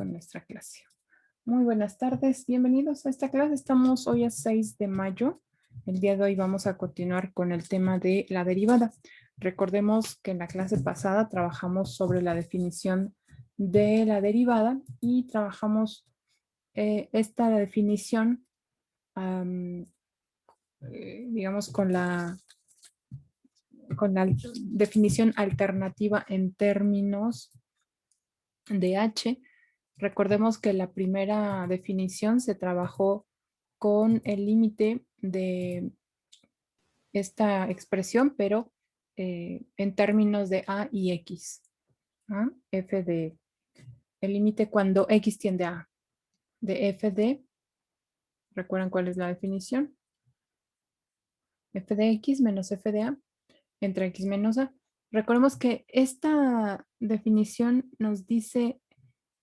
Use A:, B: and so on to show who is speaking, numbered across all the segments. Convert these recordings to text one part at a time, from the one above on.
A: con nuestra clase. Muy buenas tardes, bienvenidos a esta clase. Estamos hoy a 6 de mayo. El día de hoy vamos a continuar con el tema de la derivada. Recordemos que en la clase pasada trabajamos sobre la definición de la derivada y trabajamos esta definición, digamos, con la definición alternativa en términos de H. Recordemos que la primera definición se trabajó con el límite de esta expresión, pero en términos de A y X. F de el límite cuando X tiende a A. De F de, ¿recuerdan cuál es la definición? F de X menos F de A entre X menos A. Recordemos que esta definición nos dice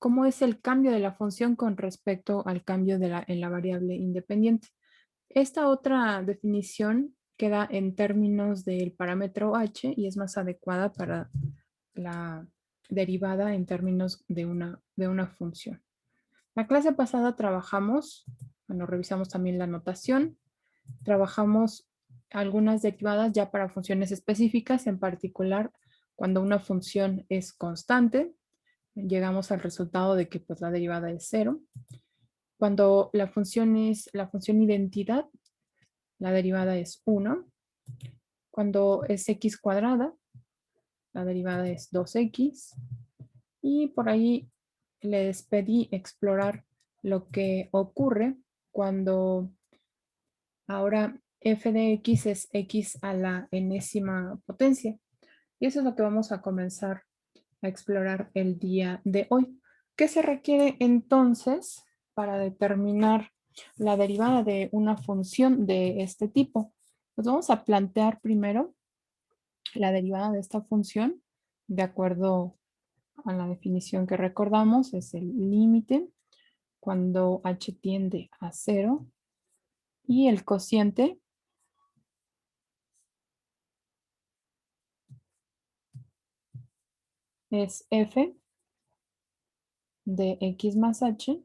A: cómo es el cambio de la función con respecto al cambio en la variable independiente. Esta otra definición queda en términos del parámetro h y es más adecuada para la derivada en términos de una función. La clase pasada trabajamos, revisamos también la notación, trabajamos algunas derivadas ya para funciones específicas, en particular cuando una función es constante, llegamos al resultado de que pues, la derivada es 0. Cuando la función es la función identidad, la derivada es 1. Cuando es x cuadrada, la derivada es 2x. Y por ahí les pedí explorar lo que ocurre cuando ahora f de x es x a la enésima potencia. Y eso es lo que vamos a comenzar a explorar el día de hoy. ¿Qué se requiere entonces para determinar la derivada de una función de este tipo? Pues vamos a plantear primero la derivada de esta función de acuerdo a la definición que recordamos, es el límite cuando h tiende a 0 y el cociente es f de x más h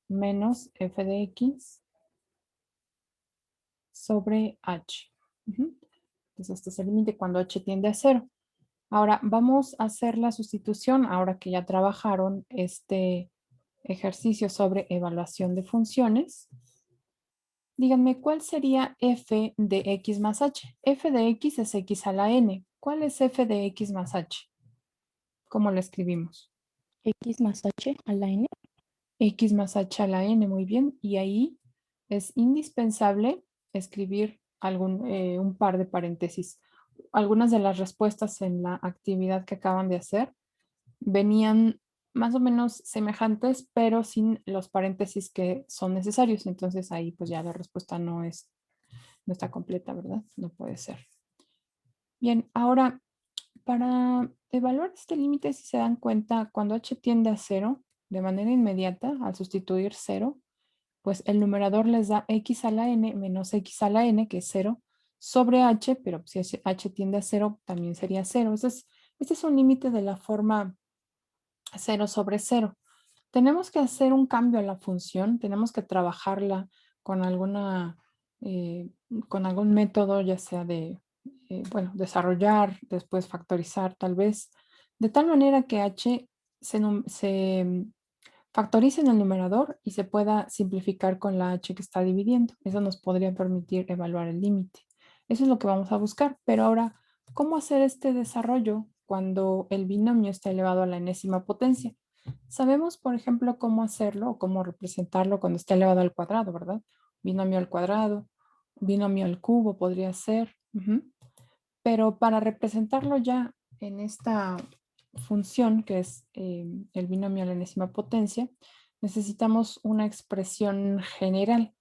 A: menos f de x sobre h. Entonces este es el límite cuando h tiende a 0. Ahora vamos a hacer la sustitución, ahora que ya trabajaron este ejercicio sobre evaluación de funciones. Díganme, ¿cuál sería f de x más h? F de x es x a la n. ¿Cuál es f de x más h? ¿Cómo lo escribimos?
B: X más h a la n.
A: X más h a la n, muy bien. Y ahí es indispensable escribir un par de paréntesis. Algunas de las respuestas en la actividad que acaban de hacer venían más o menos semejantes, pero sin los paréntesis que son necesarios. Entonces ahí pues ya la respuesta no está completa, ¿verdad? No puede ser. Bien, ahora para evaluar este límite, si se dan cuenta, cuando h tiende a 0, de manera inmediata, al sustituir 0, pues el numerador les da x a la n menos x a la n, que es 0, sobre h, pero si h tiende a 0, también sería 0. Este es un límite de la forma 0 sobre 0. Tenemos que hacer un cambio a la función, tenemos que trabajarla con con algún método, ya sea desarrollar, después factorizar tal vez, de tal manera que h se factorice en el numerador y se pueda simplificar con la h que está dividiendo. Eso nos podría permitir evaluar el límite. Eso es lo que vamos a buscar. Pero ahora, ¿cómo hacer este desarrollo cuando el binomio está elevado a la enésima potencia? Sabemos, por ejemplo, cómo hacerlo o cómo representarlo cuando está elevado al cuadrado, ¿verdad? Binomio al cuadrado, binomio al cubo podría ser. Pero para representarlo ya en esta función, que es el binomio a la enésima potencia, necesitamos una expresión general.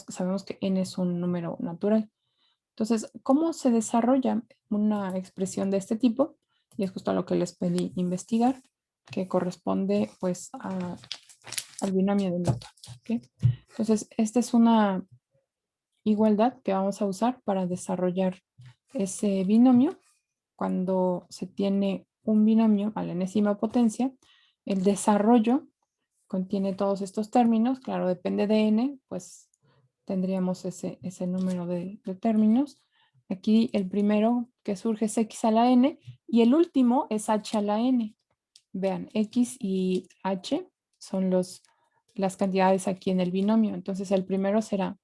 A: Sabemos que n es un número natural. Entonces, ¿cómo se desarrolla una expresión de este tipo? Y es justo a lo que les pedí investigar, que corresponde pues al binomio de Newton. ¿Okay? Entonces, esta es una igualdad que vamos a usar para desarrollar ese binomio. Cuando se tiene un binomio a la enésima potencia, El desarrollo contiene todos estos términos, claro, depende de n, pues tendríamos ese número de términos. Aquí el primero que surge es x a la n y el último es h a la n. Vean, x y h son las cantidades aquí en el binomio. Entonces el primero será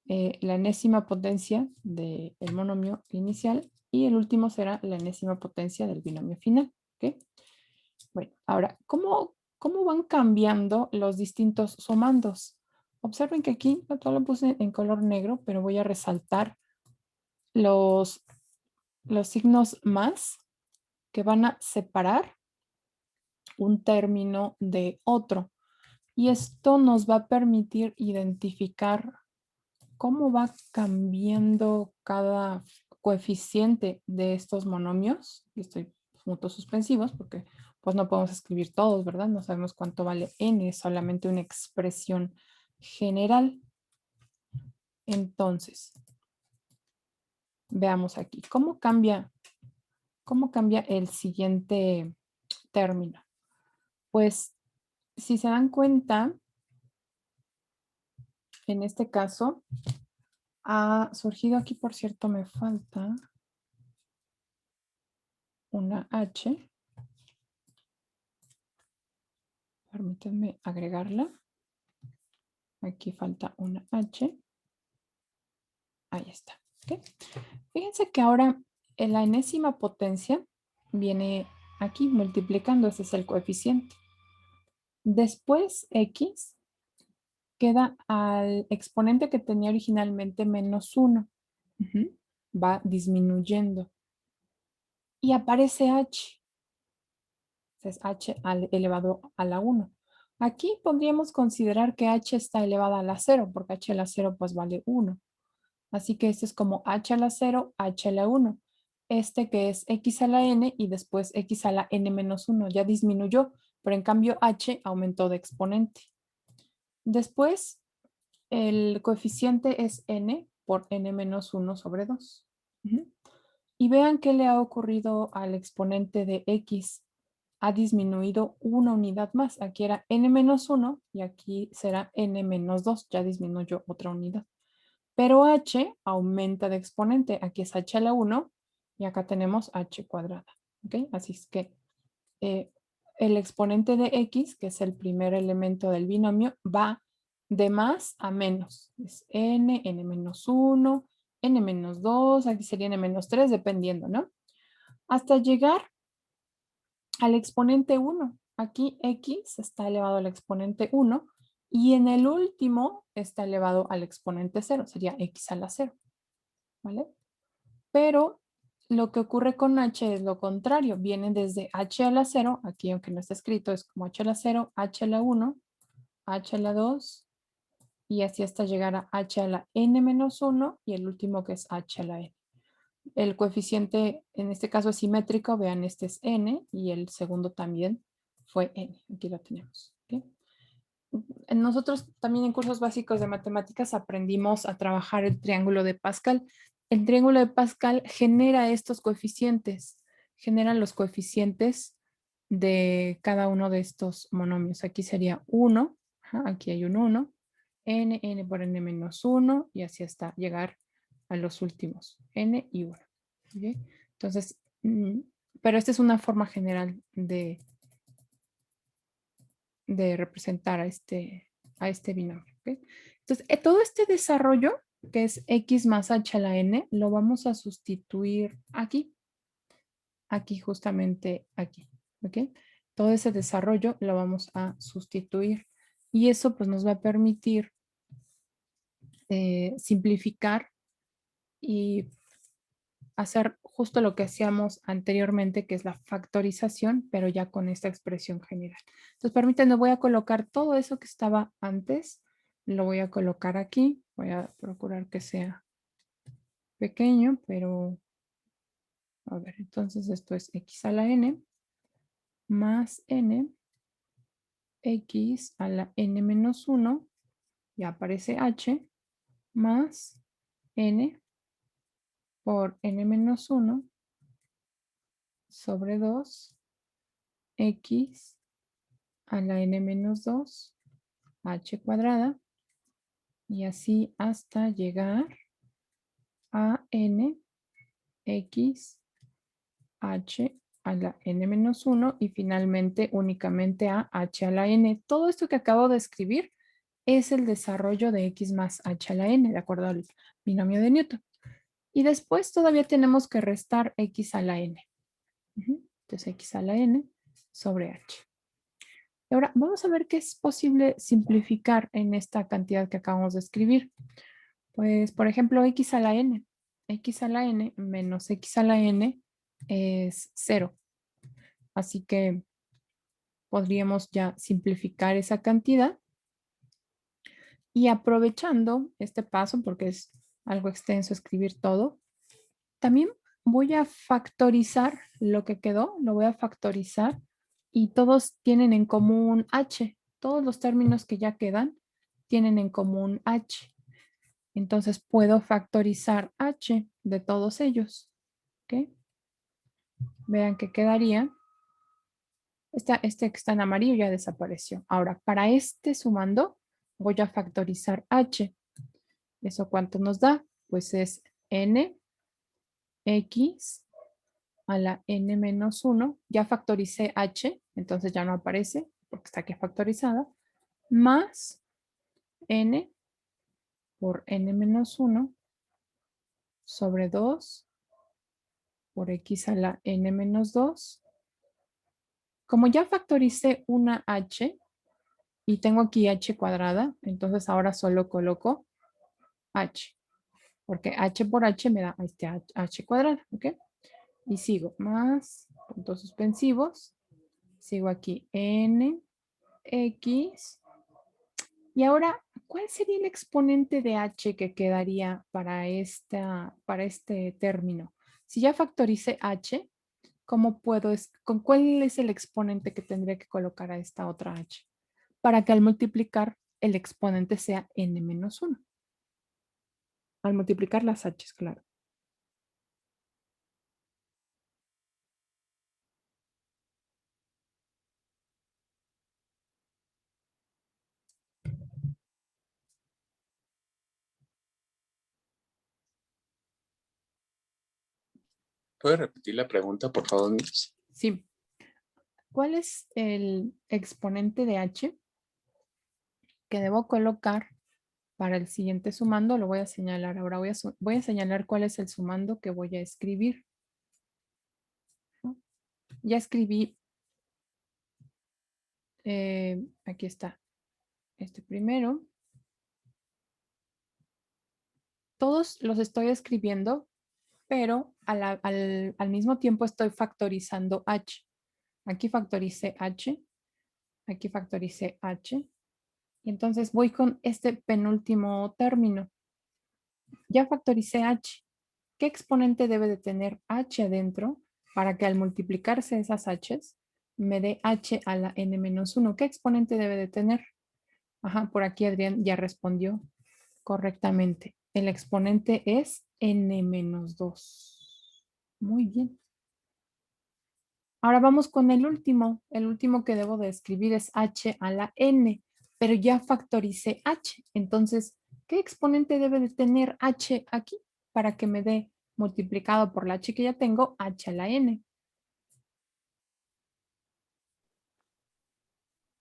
A: la enésima potencia del monomio inicial y el último será la enésima potencia del binomio final. ¿Okay? Bueno, ahora, ¿cómo van cambiando los distintos sumandos? Observen que aquí, yo todo lo puse en color negro, pero voy a resaltar los signos más que van a separar un término de otro. Y esto nos va a permitir identificar cómo va cambiando cada coeficiente de estos monomios. Y estoy puntos suspensivos porque pues no podemos escribir todos, ¿verdad? No sabemos cuánto vale n, es solamente una expresión general. Entonces, veamos aquí, ¿cómo cambia el siguiente término? Pues, si se dan cuenta, en este caso, ha surgido aquí, por cierto, me falta una H. Permítanme agregarla. Aquí falta una H. Ahí está. ¿Okay? Fíjense que ahora en la enésima potencia viene aquí multiplicando. Ese es el coeficiente. Después X queda al exponente que tenía originalmente menos 1. Va disminuyendo. Y aparece H. Es h elevado a la 1. Aquí podríamos considerar que h está elevada a la 0, porque h a la 0 pues vale 1. Así que este es como h a la 0, h a la 1. Este que es x a la n y después x a la n menos 1. Ya disminuyó, pero en cambio h aumentó de exponente. Después, el coeficiente es n por n menos 1 sobre 2. Y vean qué le ha ocurrido al exponente de x. Ha disminuido una unidad más. Aquí era n-1 y aquí será n-2. Ya disminuyó otra unidad. Pero h aumenta de exponente. Aquí es h a la 1 y acá tenemos h cuadrada. ¿Okay? Así es que el exponente de x, que es el primer elemento del binomio, va de más a menos. Es n, n-1, n-2, aquí sería n-3, dependiendo, ¿no? Hasta llegar al exponente 1. Aquí x está elevado al exponente 1 y en el último está elevado al exponente 0. Sería x a la 0. ¿Vale? Pero lo que ocurre con h es lo contrario. Viene desde h a la 0. Aquí, aunque no está escrito, es como h a la 0, h a la 1, h a la 2 y así hasta llegar a h a la n-1 y el último que es h a la n. El coeficiente en este caso es simétrico, vean, este es n y el segundo también fue n. Aquí lo tenemos. ¿Okay? Nosotros también en cursos básicos de matemáticas aprendimos a trabajar el triángulo de Pascal. El triángulo de Pascal genera estos coeficientes, genera los coeficientes de cada uno de estos monomios. Aquí sería 1, aquí hay un 1, n por n menos 1 y así hasta llegar a los últimos, n y 1. ¿Okay? Entonces, pero esta es una forma general de representar a este binomio. ¿Okay? Entonces, todo este desarrollo, que es x más h a la n, lo vamos a sustituir aquí. Aquí, justamente aquí. ¿Okay? Todo ese desarrollo lo vamos a sustituir. Y eso pues nos va a permitir simplificar y hacer justo lo que hacíamos anteriormente, que es la factorización, pero ya con esta expresión general. Entonces, permítanme, voy a colocar todo eso que estaba antes, lo voy a colocar aquí. Voy a procurar que sea pequeño, pero a ver, entonces esto es x a la n más n, x a la n menos 1, ya aparece h, más n por n menos 1 sobre 2, x a la n menos 2, h cuadrada, y así hasta llegar a n x h a la n menos 1 y finalmente únicamente a h a la n. Todo esto que acabo de escribir es el desarrollo de x más h a la n, de acuerdo al binomio de Newton. Y después todavía tenemos que restar x a la n. Entonces x a la n sobre h. Ahora vamos a ver qué es posible simplificar en esta cantidad que acabamos de escribir. Pues, por ejemplo, x a la n. X a la n menos x a la n es 0. Así que podríamos ya simplificar esa cantidad. Y aprovechando este paso, porque es algo extenso escribir todo, también voy a factorizar lo que quedó, lo voy a factorizar y todos tienen en común h. Todos los términos que ya quedan tienen en común h. Entonces puedo factorizar h de todos ellos. ¿Ok? Vean que quedaría. Este que está en amarillo ya desapareció. Ahora, para este sumando, voy a factorizar h. ¿Eso cuánto nos da? Pues es n x a la n menos 1. Ya factoricé h, entonces ya no aparece porque está aquí factorizada. Más n por n menos 1 sobre 2 por x a la n menos 2. Como ya factoricé una h y tengo aquí h cuadrada, entonces ahora solo coloco h, porque h por h me da este h cuadrado, ¿ok? Y sigo más puntos suspensivos, sigo aquí n, x, y ahora, ¿cuál sería el exponente de h que quedaría para este término? Si ya factoricé h, ¿cómo puedo, con cuál es el exponente que tendría que colocar a esta otra h? Para que al multiplicar el exponente sea n menos 1. Al multiplicar las h's, claro.
C: ¿Puedes repetir la pregunta, por favor, Miss?
A: Sí. ¿Cuál es el exponente de h que debo colocar para el siguiente sumando? Lo voy a señalar. Ahora voy a señalar cuál es el sumando que voy a escribir. Ya escribí, aquí está, este primero. Todos los estoy escribiendo, pero al mismo tiempo estoy factorizando h. Aquí factoricé h, aquí factoricé h. Y entonces voy con este penúltimo término. Ya factoricé h. ¿Qué exponente debe de tener h adentro para que al multiplicarse esas h's me dé h a la n menos 1? ¿Qué exponente debe de tener? Ajá, por aquí Adrián ya respondió correctamente. El exponente es n menos 2. Muy bien. Ahora vamos con el último. El último que debo de escribir es h a la n, pero ya factoricé h. Entonces, ¿qué exponente debe de tener h aquí para que me dé multiplicado por la h que ya tengo, h a la n?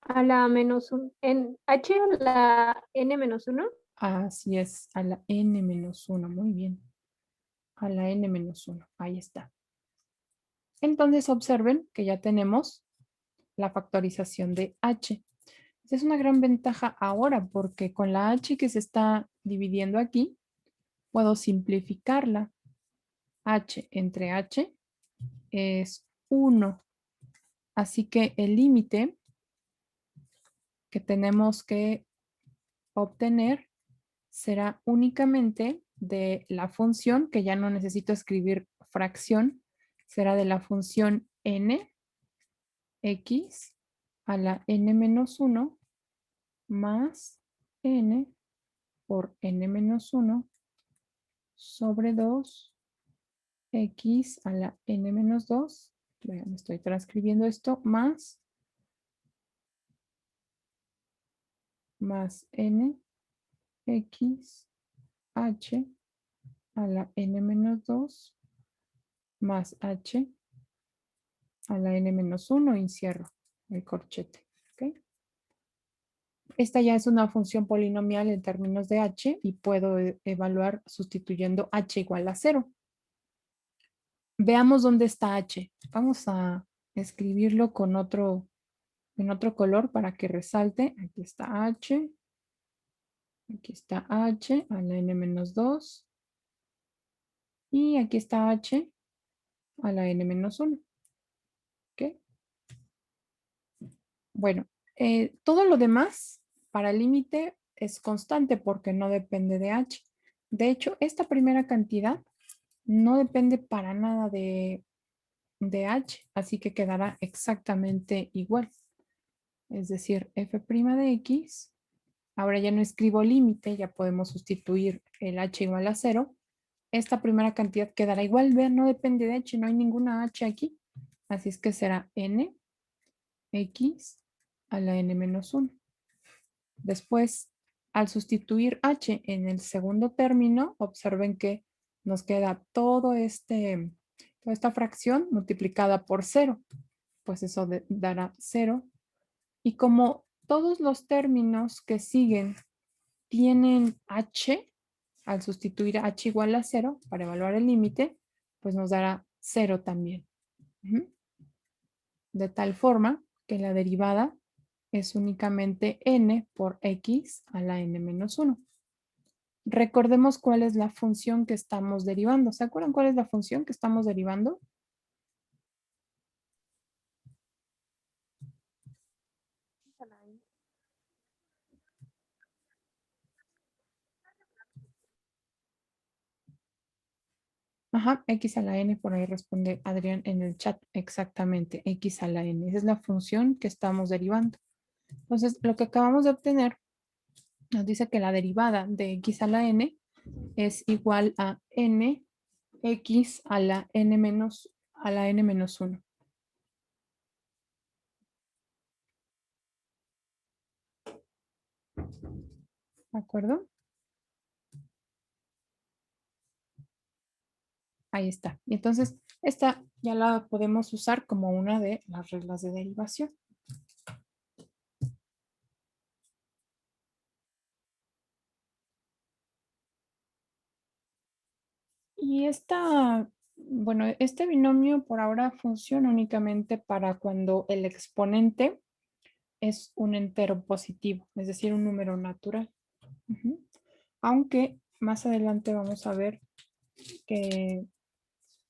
D: A la menos 1. En h a la n menos 1.
A: Así es, a la n menos 1. Muy bien. A la n menos 1. Ahí está. Entonces observen que ya tenemos la factorización de h. Esa es una gran ventaja ahora porque con la h que se está dividiendo aquí, puedo simplificarla. H entre h es 1. Así que el límite que tenemos que obtener será únicamente de la función, que ya no necesito escribir fracción, será de la función n x a la n menos 1 más n por n menos 1 sobre 2 x a la n menos 2. Me estoy transcribiendo esto más más n x h a la n menos 2 más h a la n menos 1 y cierro el corchete. ¿Ok? Esta ya es una función polinomial en términos de h y puedo evaluar sustituyendo h igual a 0. Veamos dónde está h. Vamos a escribirlo con en otro color para que resalte. Aquí está h. Aquí está h a la n menos 2. Y aquí está h a la n menos 1. ¿Ok? Bueno, todo lo demás para el límite es constante porque no depende de h. De hecho, esta primera cantidad no depende para nada de h, así que quedará exactamente igual. Es decir, f' de x. Ahora ya no escribo límite, ya podemos sustituir el h igual a 0. Esta primera cantidad quedará igual. Vean, no depende de h, no hay ninguna h aquí. Así es que será n x a la n menos 1. Después, al sustituir h en el segundo término, observen que nos queda toda esta fracción multiplicada por 0. Pues eso dará 0. Y como todos los términos que siguen tienen h, al sustituir h igual a 0 para evaluar el límite, pues nos dará 0 también. De tal forma que la derivada es únicamente n por x a la n menos 1. Recordemos cuál es la función que estamos derivando. ¿Se acuerdan cuál es la función que estamos derivando? Ajá, x a la n, por ahí responde Adrián en el chat. Exactamente, x a la n. Esa es la función que estamos derivando. Entonces, lo que acabamos de obtener nos dice que la derivada de x a la n es igual a n x a la n menos 1. ¿De acuerdo? Ahí está. Y entonces, esta ya la podemos usar como una de las reglas de derivación. Y bueno, este binomio por ahora funciona únicamente para cuando el exponente es un entero positivo, es decir, un número natural. Aunque más adelante vamos a ver que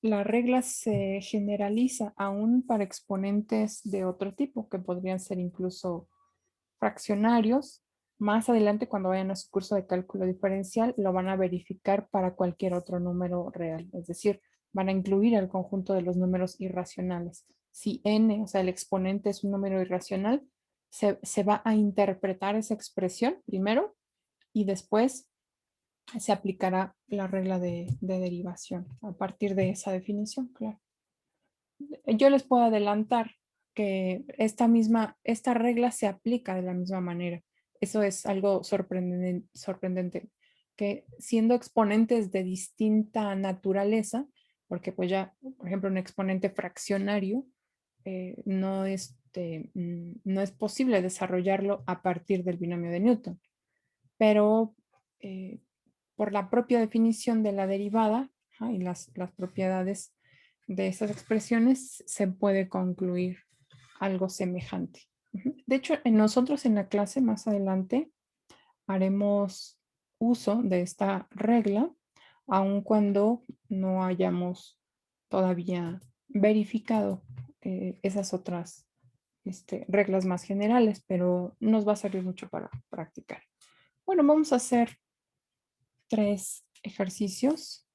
A: la regla se generaliza aún para exponentes de otro tipo, que podrían ser incluso fraccionarios. Más adelante, cuando vayan a su curso de cálculo diferencial, lo van a verificar para cualquier otro número real. Es decir, van a incluir el conjunto de los números irracionales. Si n, o sea, el exponente es un número irracional, se va a interpretar esa expresión primero y después se aplicará la regla de derivación a partir de esa definición, claro. Yo les puedo adelantar que esta regla se aplica de la misma manera. Eso es algo sorprendente, que siendo exponentes de distinta naturaleza, porque pues ya, por ejemplo, un exponente fraccionario no es posible desarrollarlo a partir del binomio de Newton, pero por la propia definición de la derivada y las propiedades de esas expresiones se puede concluir algo semejante. De hecho, nosotros en la clase más adelante haremos uso de esta regla, aun cuando no hayamos todavía verificado esas otras reglas más generales, pero nos va a servir mucho para practicar. Bueno, vamos a hacer 3 ejercicios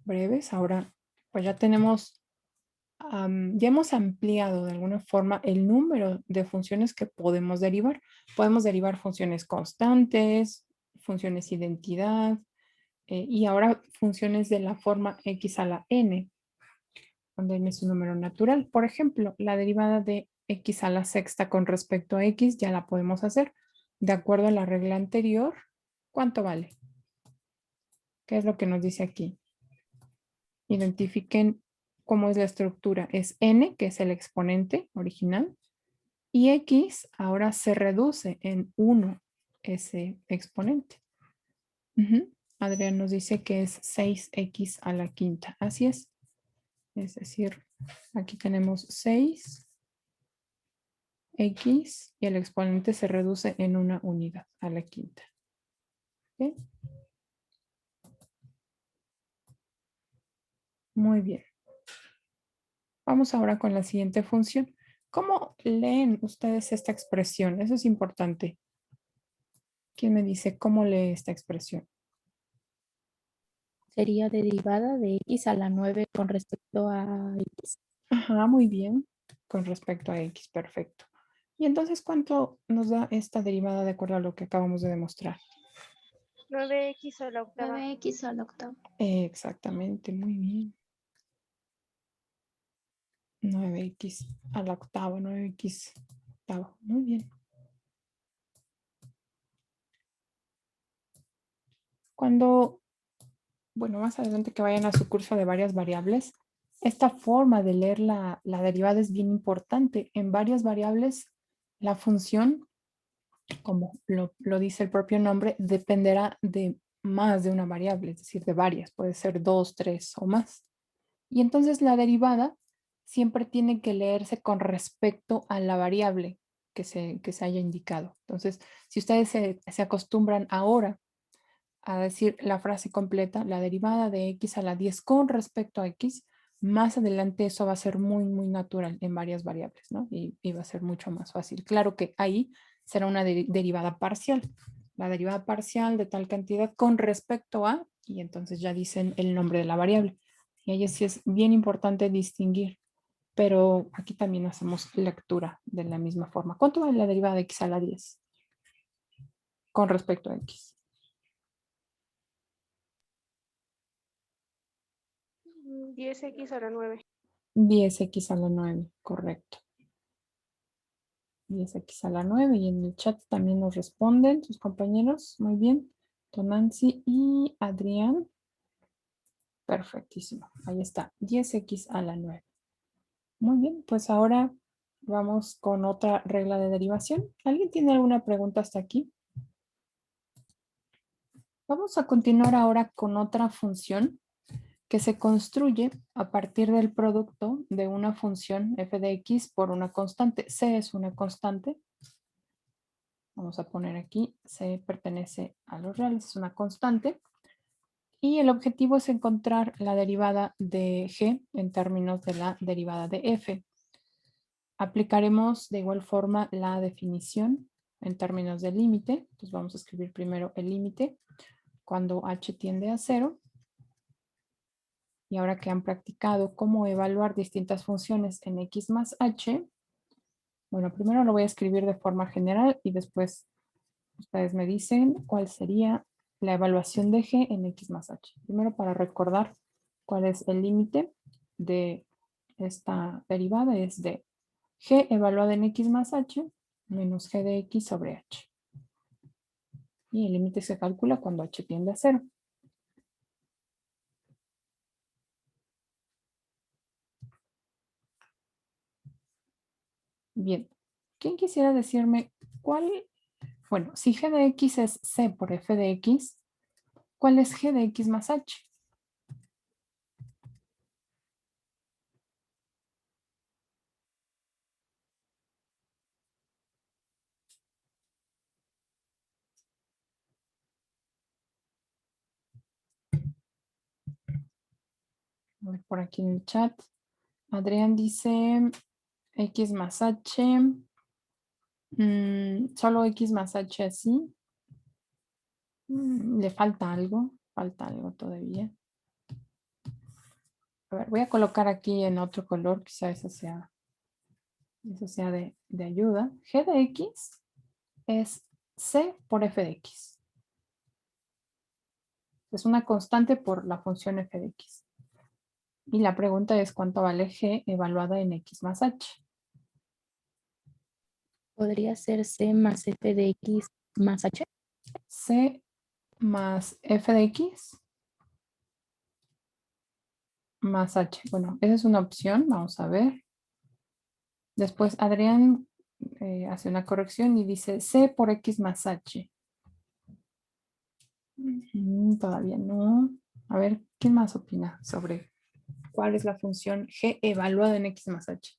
A: breves. Ahora, pues ya ya hemos ampliado de alguna forma el número de funciones que podemos derivar. Podemos derivar funciones constantes, funciones identidad, y ahora funciones de la forma x a la n, donde n es un número natural. Por ejemplo, la derivada de x a la sexta con respecto a x ya la podemos hacer. de acuerdo a la regla anterior, ¿cuánto vale? ¿Qué es lo que nos dice aquí? Identifiquen cómo es la estructura. Es n, que es el exponente original, y x ahora se reduce en 1 ese exponente. Adrián nos dice que es 6x a la quinta. Así es. Es decir, aquí tenemos 6x y el exponente se reduce en una unidad a la quinta. ¿Ok? Muy bien. Vamos ahora con la siguiente función. ¿Cómo leen ustedes esta expresión? Eso es importante. ¿Quién me dice cómo lee esta expresión?
B: Sería derivada de x a la 9 con respecto a x.
A: Ajá, muy bien. Con respecto a x, perfecto. Y entonces, ¿cuánto nos da esta derivada de acuerdo a lo que acabamos de demostrar?
D: 9x a la octava.
E: 9x a la octava.
A: Exactamente, muy bien. 9x a la octava, 9x octava. Muy bien. Cuando, bueno, más adelante que vayan a su curso de varias variables, esta forma de leer la derivada es bien importante. En varias variables, la función, como lo dice el propio nombre, dependerá de más de una variable, es decir, de varias. Puede ser 2, 3 o más. Y entonces la derivada siempre tiene que leerse con respecto a la variable que se haya indicado. Entonces, si ustedes se acostumbran ahora a decir la frase completa, la derivada de x a la 10 con respecto a x, más adelante eso va a ser muy, muy natural en varias variables, ¿no? Y va a ser mucho más fácil. Claro que ahí será una derivada parcial. La derivada parcial de tal cantidad con respecto a, y entonces ya dicen el nombre de la variable. Y ahí sí es bien importante distinguir, pero aquí también hacemos lectura de la misma forma. ¿Cuánto vale la derivada de x a la 10? Con respecto a x.
D: 10x a la 9.
A: 10x a la 9, correcto. 10x a la 9 y en el chat también nos responden sus compañeros. Muy bien. Tonancy y Adrián. Perfectísimo. Ahí está. 10x a la 9. Muy bien, pues ahora vamos con otra regla de derivación. ¿Alguien tiene alguna pregunta hasta aquí? Vamos a continuar ahora con otra función que se construye a partir del producto de una función f de x por una constante. C es una constante. Vamos a poner aquí, C pertenece a los reales, es una constante. Y el objetivo es encontrar la derivada de g en términos de la derivada de f. Aplicaremos de igual forma la definición en términos de límite. Entonces vamos a escribir primero el límite cuando h tiende a 0. Y ahora que han practicado cómo evaluar distintas funciones en x más h, bueno, primero lo voy a escribir de forma general y después ustedes me dicen cuál sería la evaluación de g en x más h. Primero para recordar cuál es el límite de esta derivada es de g evaluada en x más h menos g de x sobre h. Y el límite se calcula cuando h tiende a 0. Bien, ¿quién quisiera decirme cuál? Bueno, si g de x es c por f de x, ¿cuál es g de x más h? A ver, por aquí en el chat. Adrián dice x más h. Solo x más h así. Le falta algo todavía. A ver, voy a colocar aquí en otro color, quizá eso sea de ayuda. G de x es c por f de x. Es una constante por la función f de x. Y la pregunta es cuánto vale g evaluada en x más h.
B: Podría ser c más f de x más H.
A: C más f de x más h. Bueno, esa es una opción. Vamos a ver. Después Adrián hace una corrección y dice c por x más h. Todavía no. A ver, ¿quién más opina sobre cuál es la función g evaluada en x más h?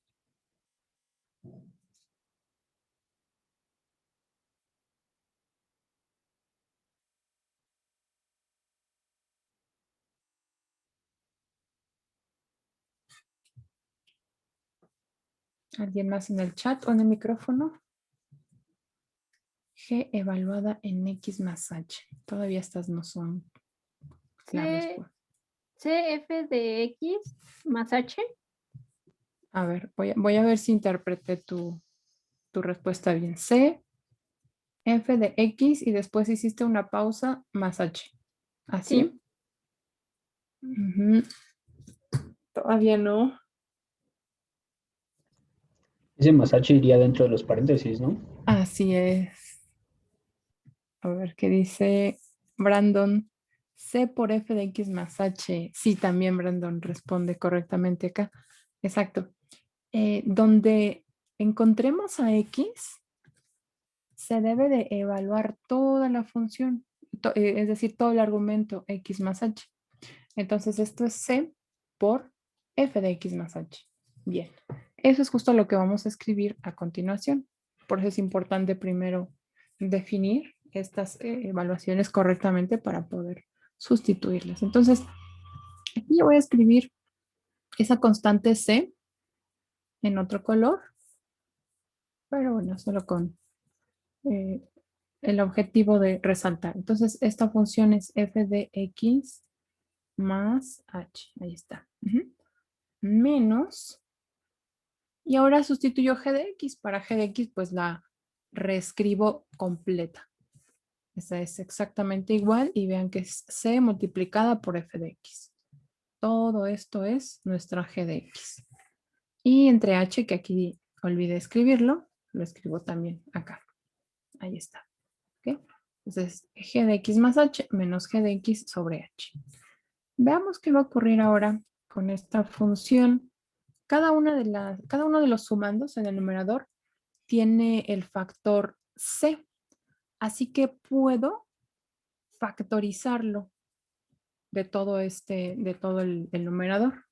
A: ¿Alguien más en el chat o en el micrófono? G evaluada en x más h. Todavía estas no son claras.
D: C, CF de X más H.
A: A ver, voy a ver si interpreté tu respuesta bien. C, f de x y después hiciste una pausa más h. ¿Así?
D: Sí.
A: Ujú. Todavía no.
E: Ese más H iría dentro de los paréntesis, ¿no?
A: Así es. A ver qué dice Brandon. C por f de x más h. Sí, también Brandon responde correctamente acá. Exacto. Donde encontremos a x, se debe de evaluar toda la función, es decir, todo el argumento x más h. Entonces esto es c por f de x más h. Bien, eso es justo lo que vamos a escribir a continuación. Por eso es importante primero definir estas evaluaciones correctamente para poder sustituirlas. Entonces, aquí yo voy a escribir esa constante c en otro color, pero bueno, solo con el objetivo de resaltar. Entonces, esta función es f de x más h. Ahí está. Menos. Y ahora sustituyo g de x. Para g de x, pues la reescribo completa. Esa es exactamente igual. Y vean que es c multiplicada por f de x. Todo esto es nuestra g de x. Y entre h, que aquí olvidé escribirlo, lo escribo también acá. Ahí está. ¿Ok? Entonces, g de x más h menos g de x sobre h. Veamos qué va a ocurrir ahora con esta función. Cada uno de los sumandos en el numerador tiene el factor c. Así que puedo factorizarlo de todo el numerador.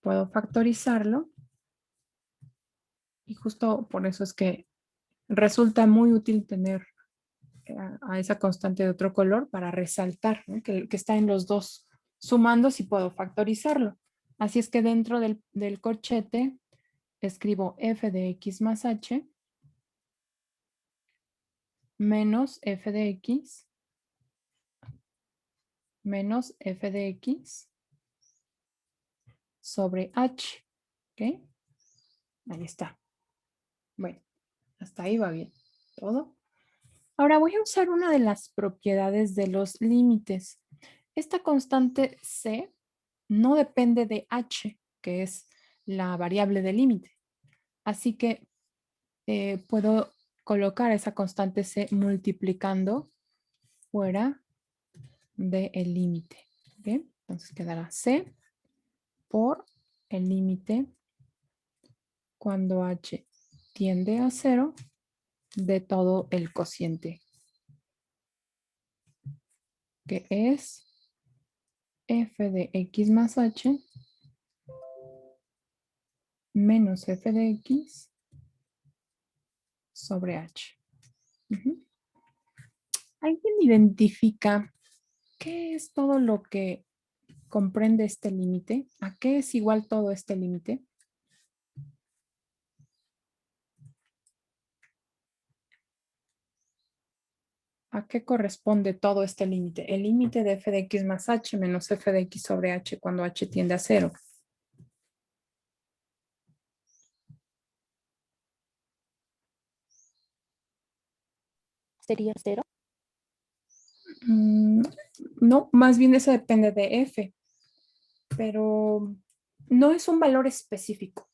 A: Puedo factorizarlo. Y justo por eso es que resulta muy útil tener a esa constante de otro color para resaltar, ¿no? que está en los dos sumandos y puedo factorizarlo. Así es que dentro del corchete escribo f de x más h menos f de x menos f de x sobre h. ¿Ok? Ahí está. Bueno, hasta ahí va bien. ¿Todo? Ahora voy a usar una de las propiedades de los límites. Esta constante c no depende de h, que es la variable del límite. Así que puedo colocar esa constante c multiplicando fuera del límite. ¿Okay? Entonces quedará c por el límite cuando h tiende a 0 de todo el cociente, que es f de x más h menos f de x sobre h. ¿Alguien identifica qué es todo lo que comprende este límite? ¿A qué es igual todo este límite? ¿A qué corresponde todo este límite? El límite de f de x más h menos f de x sobre h cuando h tiende a 0.
B: Sería 0.
A: No, más bien eso depende de f, pero no es un valor específico.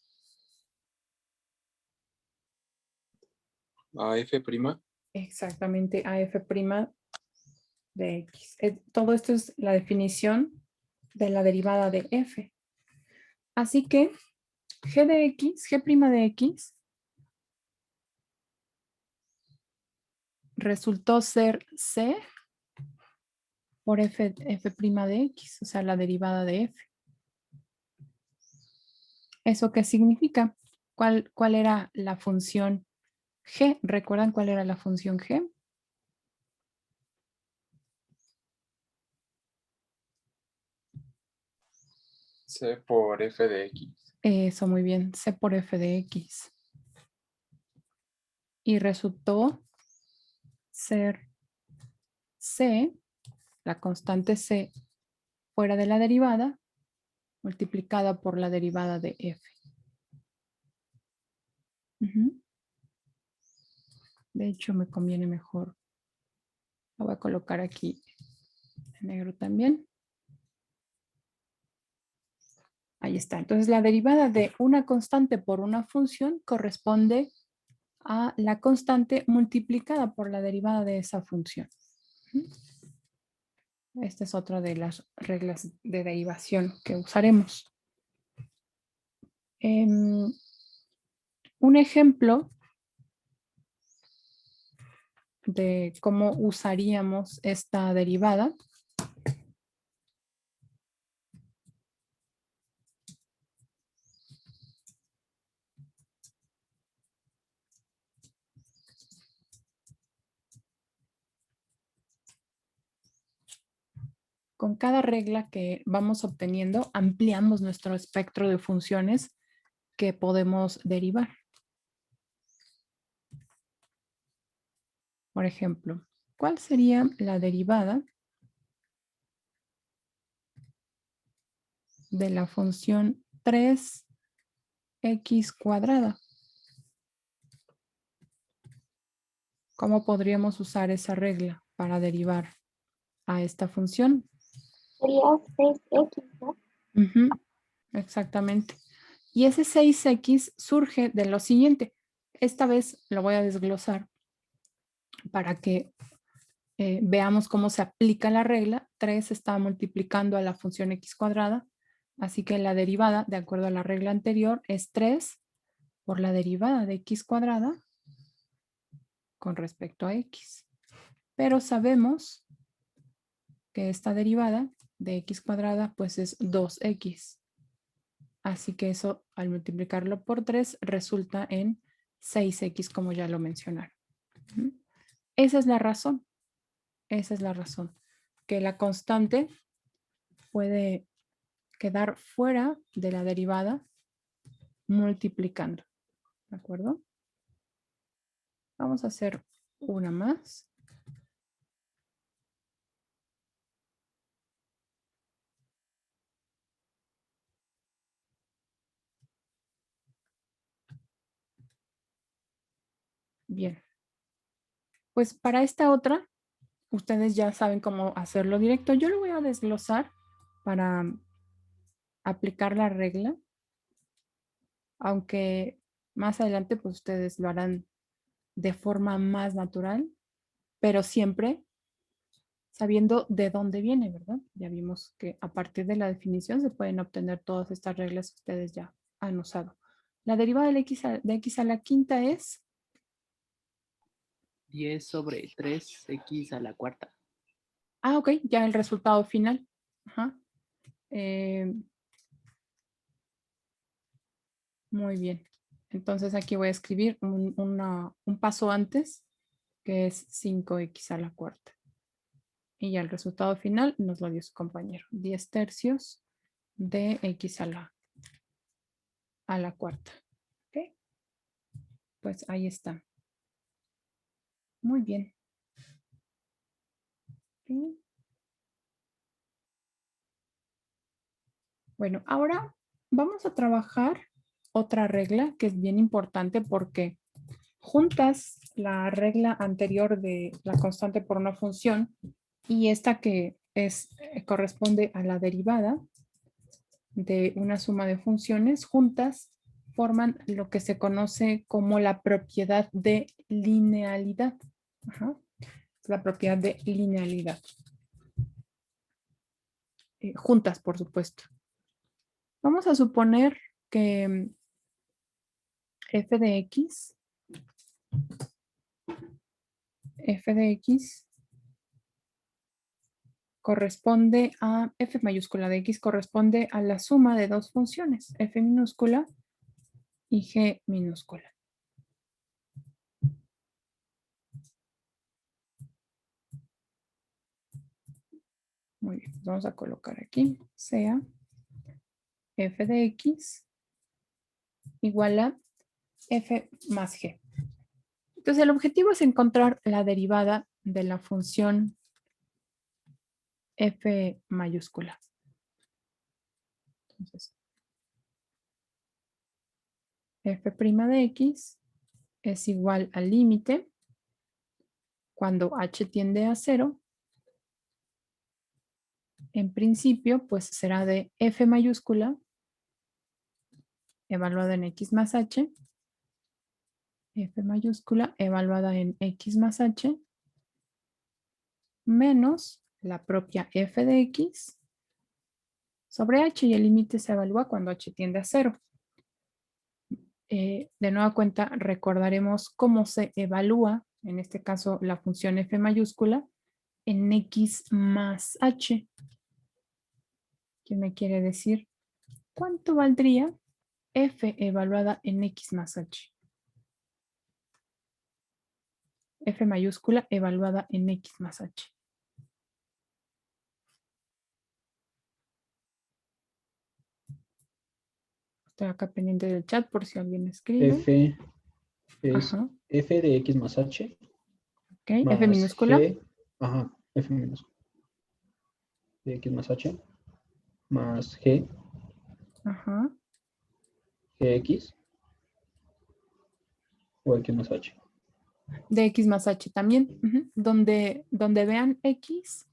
C: A F prima.
A: exactamente a f' de x. Todo esto es la definición de la derivada de f. Así que g de x, g' de x, resultó ser c por f' de x, o sea, la derivada de f. ¿Eso qué significa? ¿Cuál era la función g? ¿Recuerdan cuál era la función g?
C: C por f de x.
A: Eso, muy bien, c por f de x. Y resultó ser c, la constante c, fuera de la derivada, multiplicada por la derivada de f. De hecho, me conviene mejor. La voy a colocar aquí en negro también. Ahí está. Entonces, la derivada de una constante por una función corresponde a la constante multiplicada por la derivada de esa función. Esta es otra de las reglas de derivación que usaremos. Un ejemplo de cómo usaríamos esta derivada con cada regla que vamos obteniendo, ampliamos nuestro espectro de funciones que podemos derivar. Por ejemplo, ¿cuál sería la derivada de la función 3x cuadrada? ¿Cómo podríamos usar esa regla para derivar a esta función?
F: Sería 6x, ¿no?
A: Exactamente. Y ese 6x surge de lo siguiente. Esta vez lo voy a desglosar para que veamos cómo se aplica la regla. 3 está multiplicando a la función x cuadrada. Así que la derivada, de acuerdo a la regla anterior, es 3 por la derivada de x cuadrada con respecto a x. Pero sabemos que esta derivada de x cuadrada pues es 2x. Así que eso al multiplicarlo por 3 resulta en 6x como ya lo mencionaron. Esa es la razón. Esa es la razón. Que la constante puede quedar fuera de la derivada multiplicando. ¿De acuerdo? Vamos a hacer una más. Bien. Pues para esta otra, ustedes ya saben cómo hacerlo directo. Yo lo voy a desglosar para aplicar la regla. Aunque más adelante pues ustedes lo harán de forma más natural, pero siempre sabiendo de dónde viene, ¿verdad? Ya vimos que a partir de la definición se pueden obtener todas estas reglas que ustedes ya han usado. La derivada de x a la quinta es
G: 10 sobre 3x a la cuarta.
A: ok, ya el resultado final. Ajá. Muy bien. Entonces aquí voy a escribir un paso antes, que es 5x a la cuarta. Y ya el resultado final nos lo dio su compañero. 10 tercios de x a la cuarta. ¿Ok? Pues ahí está. Muy bien. ¿Okay? Bueno, ahora vamos a trabajar otra regla que es bien importante porque juntas la regla anterior de la constante por una función y esta que corresponde a la derivada de una suma de funciones, juntas forman lo que se conoce como la propiedad de linealidad. Ajá. Es la propiedad de linealidad. Juntas, por supuesto. Vamos a suponer que f de x corresponde a f mayúscula de x corresponde a la suma de dos funciones, f minúscula y g minúscula. Muy bien, vamos a colocar aquí, sea f de x igual a f más g. Entonces el objetivo es encontrar la derivada de la función f mayúscula. Entonces, f' de x es igual al límite cuando h tiende a 0. En principio, pues será de f mayúscula evaluada en x más h, f mayúscula evaluada en x más h, menos la propia f de x sobre h, y el límite se evalúa cuando h tiende a 0. De nueva cuenta, recordaremos cómo se evalúa, en este caso, la función f mayúscula en x más h. ¿Qué me quiere decir? ¿Cuánto valdría f evaluada en x más h? F mayúscula evaluada en x más h. Estoy acá pendiente del chat por si alguien escribe.
E: F es
A: Ajá.
E: f de x más h.
A: Ok,
E: Más
A: F minúscula.
E: G, ajá, f minúscula. De x más h. Más g,
A: Ajá.
E: gx. O x más h.
A: De x más h también. Ujú. Donde vean x,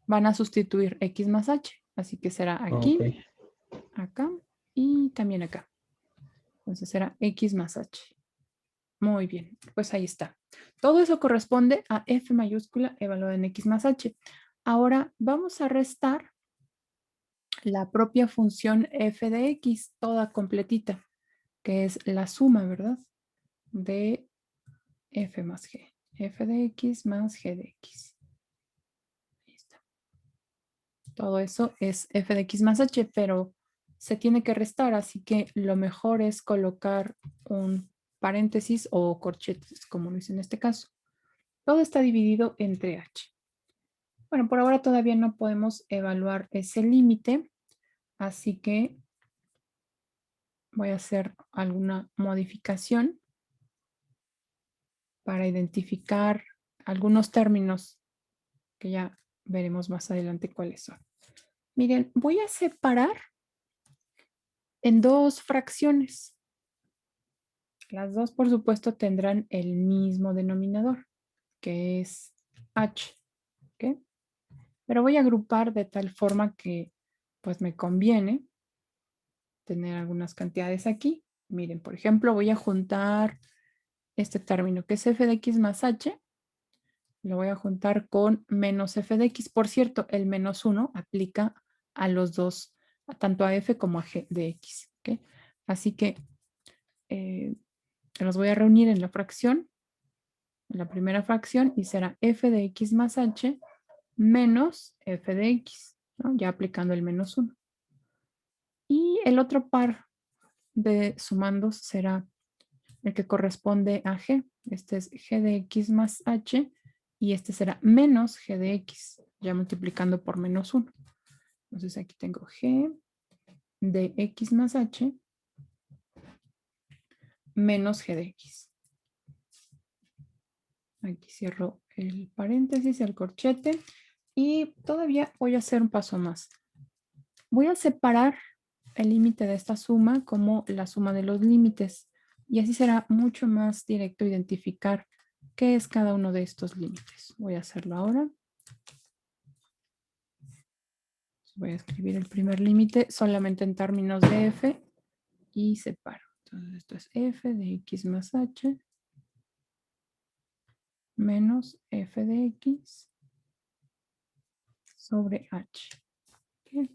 A: van a sustituir x más h. Así que será aquí,
E: Ok.
A: acá y también acá. Entonces será x más h. Muy bien, pues ahí está. Todo eso corresponde a f mayúscula evaluada en x más h. Ahora vamos a restar la propia función f de x, toda completita, que es la suma, ¿verdad? De f más g. F de x más g de x. Ahí está. Todo eso es f de x más h, pero se tiene que restar, así que lo mejor es colocar un paréntesis o corchetes, como lo hice en este caso. Todo está dividido entre h. Bueno, por ahora todavía no podemos evaluar ese límite, así que voy a hacer alguna modificación para identificar algunos términos que ya veremos más adelante cuáles son. Miren, voy a separar en dos fracciones. Las dos, por supuesto, tendrán el mismo denominador, que es h. ¿Ok? Pero voy a agrupar de tal forma que pues me conviene tener algunas cantidades aquí. Miren, por ejemplo, voy a juntar este término que es f de x más h. Lo voy a juntar con menos f de x. Por cierto, el menos 1 aplica a los dos, tanto a f como a g de x. ¿Okay? Así que los voy a reunir en la fracción, en la primera fracción, y será f de x más h menos f de x, ¿no? Ya aplicando el menos 1. Y el otro par de sumandos será el que corresponde a g. Este es g de x más h y este será menos g de x, ya multiplicando por menos 1. Entonces aquí tengo g de x más h menos g de x. Aquí cierro el paréntesis, el corchete, y todavía voy a hacer un paso más. Voy a separar el límite de esta suma como la suma de los límites, y así será mucho más directo identificar qué es cada uno de estos límites. Voy a hacerlo ahora. Voy a escribir el primer límite solamente en términos de f y separo. Entonces esto es f de x más h menos f de x sobre h. ¿Ok?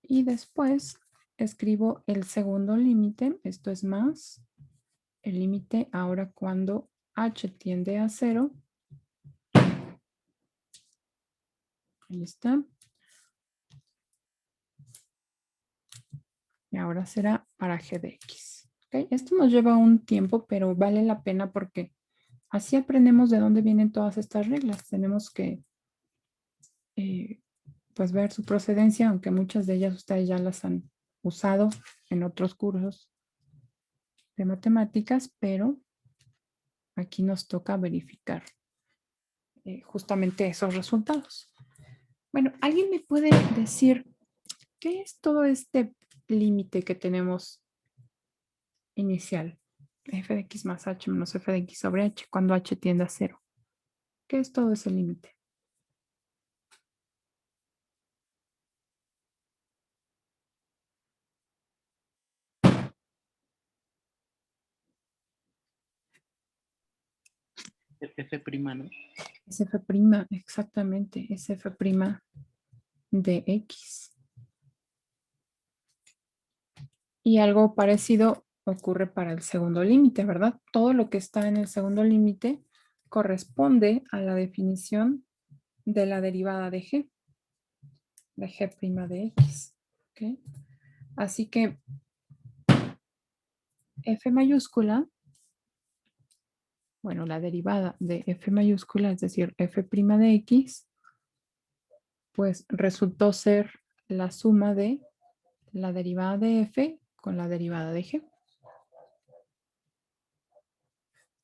A: Y después escribo el segundo límite, esto es más, el límite ahora cuando h tiende a 0. Ahí está. Y ahora será para g de x. ¿Ok? Esto nos lleva un tiempo, pero vale la pena porque así aprendemos de dónde vienen todas estas reglas. Tenemos que pues ver su procedencia, aunque muchas de ellas ustedes ya las han usado en otros cursos de matemáticas, pero aquí nos toca verificar justamente esos resultados. Bueno, ¿alguien me puede decir qué es todo este límite que tenemos inicial? F de x más h menos f de x sobre h cuando h tiende a 0. ¿Qué es todo ese límite?
G: F', ¿no?
A: Es f', exactamente, es f' de x. Y algo parecido ocurre para el segundo límite, ¿verdad? Todo lo que está en el segundo límite corresponde a la definición de la derivada de g de x. ¿Okay? Así que f mayúscula, bueno, la derivada de f mayúscula, es decir, f' de x, pues resultó ser la suma de la derivada de f con la derivada de g.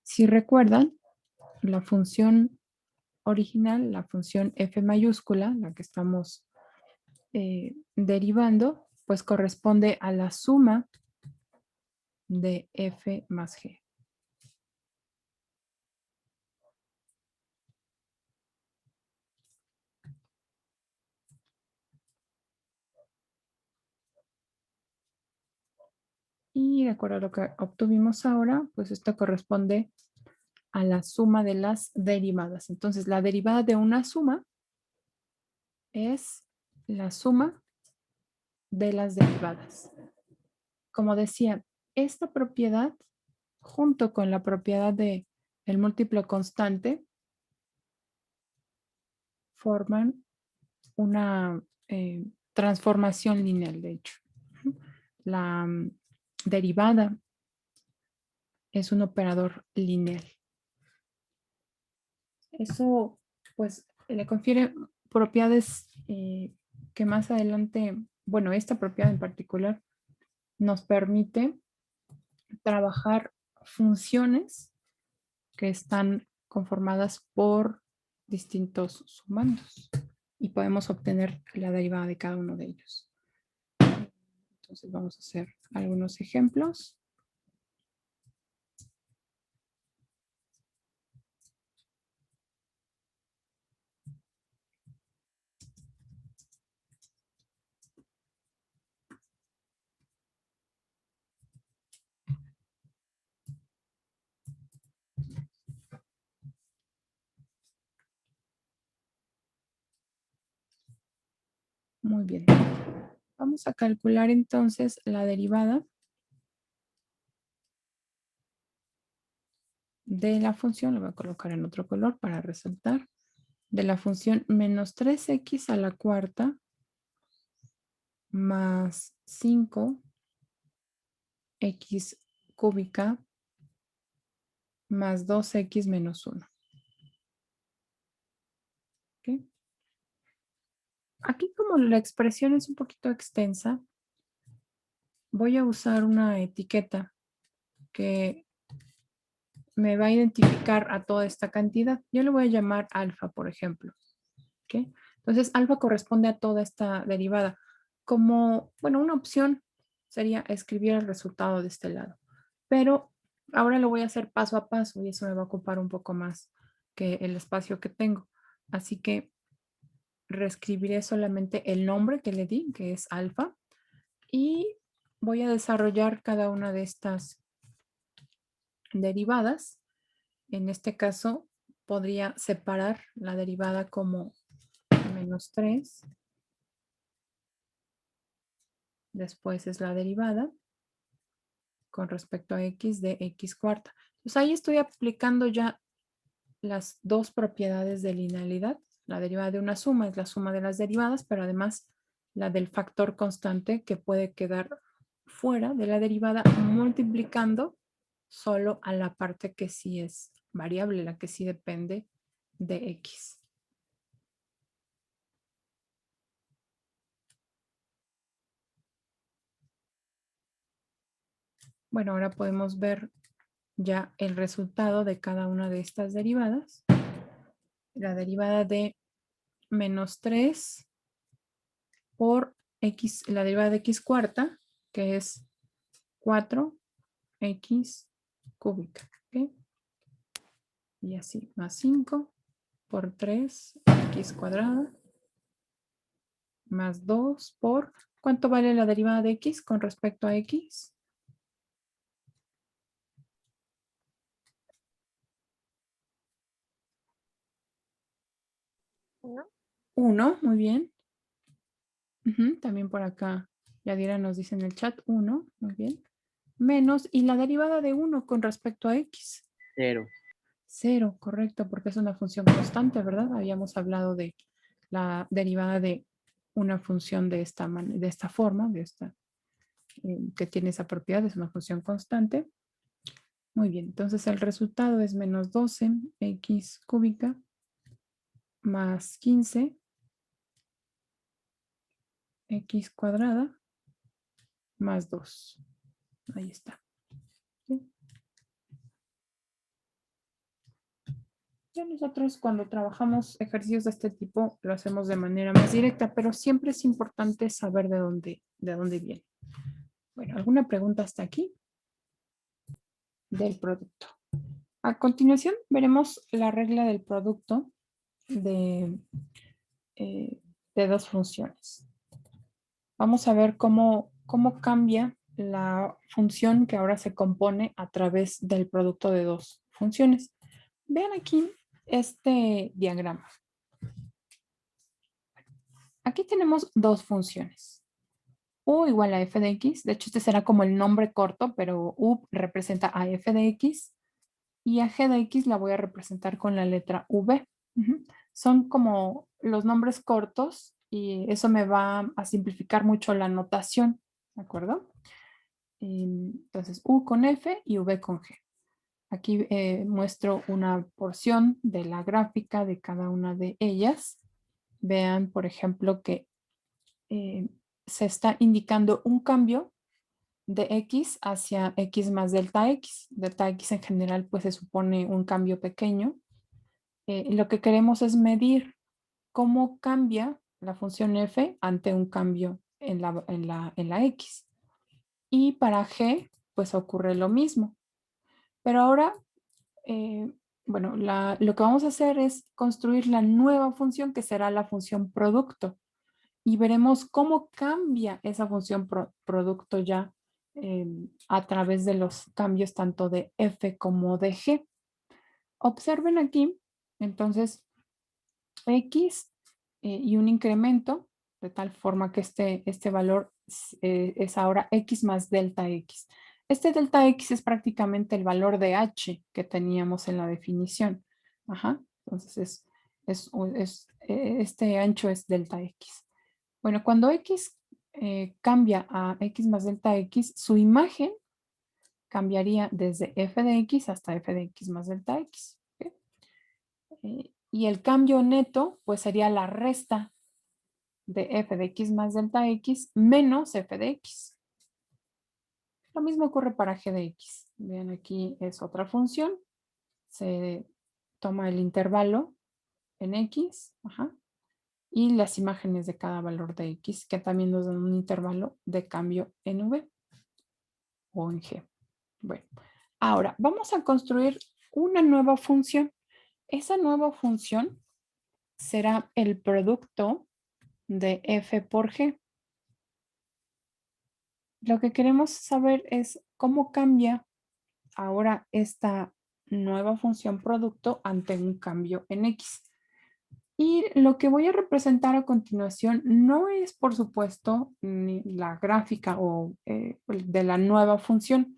A: Si recuerdan, la función original, la función f mayúscula, la que estamos derivando, pues corresponde a la suma de f más g. Y de acuerdo a lo que obtuvimos ahora, pues esto corresponde a la suma de las derivadas. Entonces, la derivada de una suma es la suma de las derivadas. Como decía, esta propiedad, junto con la propiedad de el múltiplo constante, forman una transformación lineal, de hecho. La derivada es un operador lineal. Eso, pues, le confiere propiedades que más adelante, bueno, esta propiedad en particular, nos permite trabajar funciones que están conformadas por distintos sumandos y podemos obtener la derivada de cada uno de ellos. Entonces vamos a hacer algunos ejemplos. Muy bien. Vamos a calcular entonces la derivada de la función, lo voy a colocar en otro color para resaltar, de la función menos 3x a la cuarta más 5x cúbica más 2x menos 1. ¿Okay? Aquí como la expresión es un poquito extensa, voy a usar una etiqueta que me va a identificar a toda esta cantidad. Yo le voy a llamar alfa, por ejemplo. ¿Okay? Entonces, alfa corresponde a toda esta derivada. Como, bueno, una opción sería escribir el resultado de este lado. Pero ahora lo voy a hacer paso a paso y eso me va a ocupar un poco más que el espacio que tengo. Así que reescribiré solamente el nombre que le di, que es alfa, y voy a desarrollar cada una de estas derivadas. En este caso, podría separar la derivada como menos 3. Después es la derivada con respecto a x de x cuarta. Entonces ahí estoy aplicando ya las dos propiedades de linealidad. La derivada de una suma es la suma de las derivadas, pero además la del factor constante que puede quedar fuera de la derivada multiplicando solo a la parte que sí es variable, la que sí depende de x. Bueno, ahora podemos ver ya el resultado de cada una de estas derivadas. La derivada de menos 3 por x, la derivada de x cuarta, que es 4x cúbica. ¿Okay? Y así, más 5 por 3x cuadrada, más 2 por, ¿cuánto vale la derivada de x con respecto a x?
D: ¿No?
A: 1, muy bien. También por acá, Yadira nos dice en el chat 1, muy bien. Menos, y la derivada de 1 con respecto a x.
G: 0.
A: 0, correcto, porque es una función constante, ¿verdad? Habíamos hablado de la derivada de una función de esta forma, que tiene esa propiedad, es una función constante. Muy bien, entonces el resultado es menos 12x cúbica más 15 x cuadrada más 2. Ahí está. ¿Sí? Ya nosotros cuando trabajamos ejercicios de este tipo lo hacemos de manera más directa, pero siempre es importante saber de dónde viene. Bueno, ¿alguna pregunta hasta aquí? Del producto. A continuación veremos la regla del producto de dos funciones. Vamos a ver cómo cambia la función que ahora se compone a través del producto de dos funciones. Vean aquí este diagrama. Aquí tenemos dos funciones. U igual a f de x. De hecho, este será como el nombre corto, pero u representa a f de x. Y a g de x la voy a representar con la letra v. Son como los nombres cortos y eso me va a simplificar mucho la notación. ¿De acuerdo? Entonces, u con f y v con g. Aquí muestro una porción de la gráfica de cada una de ellas. Vean, por ejemplo, que se está indicando un cambio de x hacia x más delta x. Delta x en general pues se supone un cambio pequeño. Lo que queremos es medir cómo cambia la función f ante un cambio en la x. Y para g pues ocurre lo mismo. Pero ahora, bueno, lo que vamos a hacer es construir la nueva función que será la función producto. Y veremos cómo cambia esa función producto ya a través de los cambios tanto de f como de g. Observen aquí, entonces, x y un incremento, de tal forma que este valor es ahora x más delta x. Este delta x es prácticamente el valor de h que teníamos en la definición. Ajá. Entonces, este ancho es delta x. Bueno, cuando x cambia a x más delta x, su imagen cambiaría desde f de x hasta f de x más delta x. ¿Okay? Y el cambio neto, pues sería la resta de f de x más delta x menos f de x. Lo mismo ocurre para g de x. Vean, aquí es otra función. Se toma el intervalo en x, y las imágenes de cada valor de x, que también nos dan un intervalo de cambio en v o en g. Bueno, ahora vamos a construir una nueva función. Esa nueva función será el producto de f por g. Lo que queremos saber es cómo cambia ahora esta nueva función producto ante un cambio en X. Y lo que voy a representar a continuación no es, por supuesto, ni la gráfica o de la nueva función,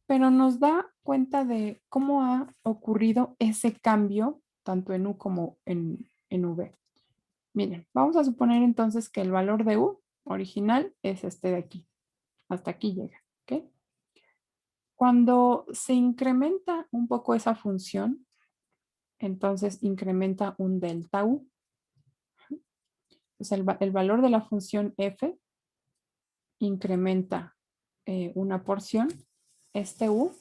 A: pero nos da cuenta de cómo ha ocurrido ese cambio tanto en U como en V. Miren, vamos a suponer entonces que el valor de U original es este de aquí. Hasta aquí llega, ¿ok? Cuando se incrementa un poco esa función, entonces incrementa un delta U. Entonces el valor de la función f incrementa una porción. Este U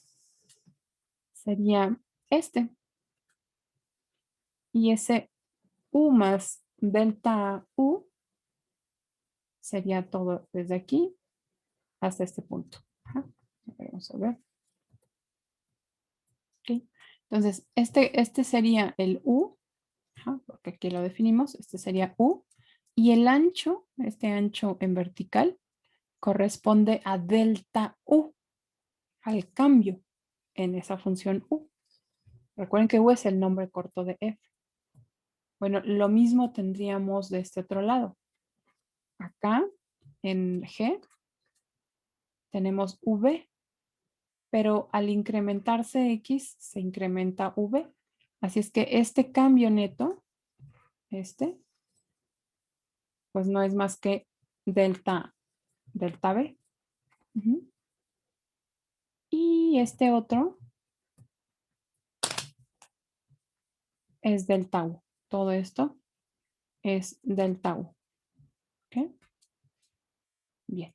A: sería este. Y ese U más delta U sería todo desde aquí hasta este punto. Ajá. Vamos a ver. Okay. Entonces, este sería el U, ajá, porque aquí lo definimos, este sería U, y el ancho, este ancho en vertical, corresponde a delta U, al cambio en esa función U. Recuerden que U es el nombre corto de F. Bueno, lo mismo tendríamos de este otro lado. Acá, en G, tenemos V, pero al incrementarse X, se incrementa V. Así es que este cambio neto, pues no es más que delta V. Ujú. Y este otro es delta U. Todo esto es delta U. ¿Ok? Bien.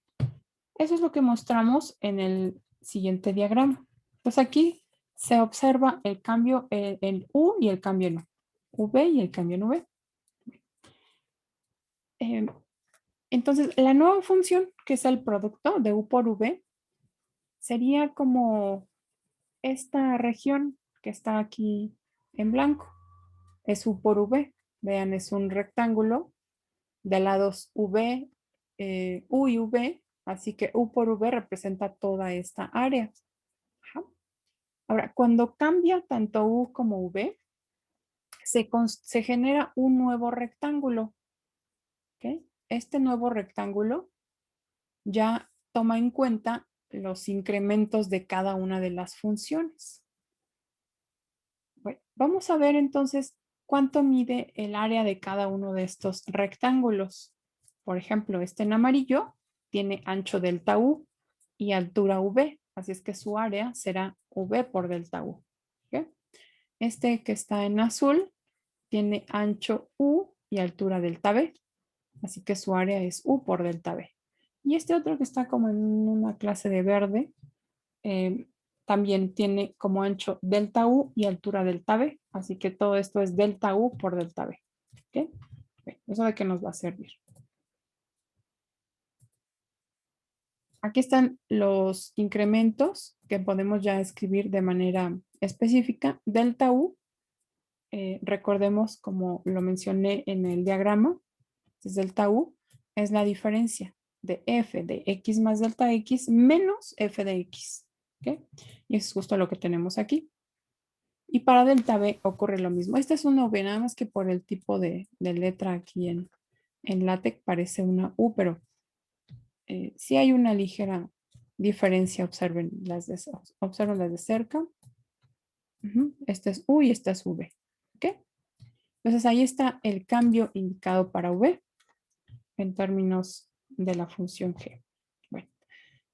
A: Eso es lo que mostramos en el siguiente diagrama. Pues aquí se observa el cambio en U y el cambio en U. V y el cambio en V. Entonces, la nueva función, que es el producto de U por V, sería como esta región que está aquí en blanco. Es U por V. Vean, es un rectángulo de lados V, U y V. Así que U por V representa toda esta área. Ajá. Ahora, cuando cambia tanto U como V, se genera un nuevo rectángulo. ¿Ok? Este nuevo rectángulo ya toma en cuenta los incrementos de cada una de las funciones. Bueno, vamos a ver entonces cuánto mide el área de cada uno de estos rectángulos. Por ejemplo, este en amarillo tiene ancho delta U y altura V, así es que su área será V por delta U. ¿Okay? Este que está en azul tiene ancho U y altura delta V, así que su área es U por delta V. Y este otro que está como en una clase de verde, también tiene como ancho delta U y altura delta V, así que todo esto es delta U por delta V. ¿Okay? ¿Eso de qué nos va a servir? Aquí están los incrementos que podemos ya escribir de manera específica. Delta U, recordemos como lo mencioné en el diagrama, delta U es la diferencia de f de x más delta x menos f de x. ¿Okay? Y eso es justo lo que tenemos aquí. Y para delta B ocurre lo mismo. Esta es una V, nada más que por el tipo de letra aquí en LaTeX parece una U, pero sí hay una ligera diferencia. Observen las de cerca. Esta es U y esta es V. ¿Okay? Entonces ahí está el cambio indicado para V en términos de la función G. Bueno,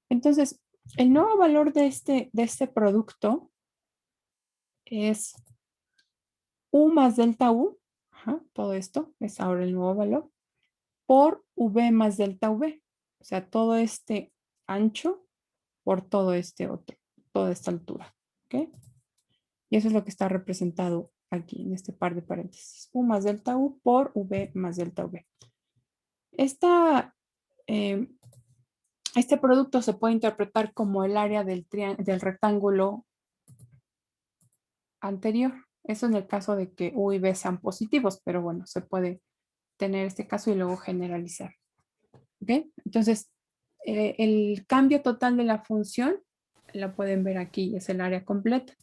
A: entonces el nuevo valor de este producto es U más delta U, ajá, todo esto es ahora el nuevo valor, por V más delta V. O sea, todo este ancho por todo este otro, toda esta altura. ¿Ok? Y eso es lo que está representado aquí en este par de paréntesis. U más delta U por V más delta V. Este producto se puede interpretar como el área del rectángulo anterior. Eso en el caso de que U y V sean positivos, pero bueno, se puede tener este caso y luego generalizar. ¿Ok? Entonces, el cambio total de la función, la pueden ver aquí, es el área completa.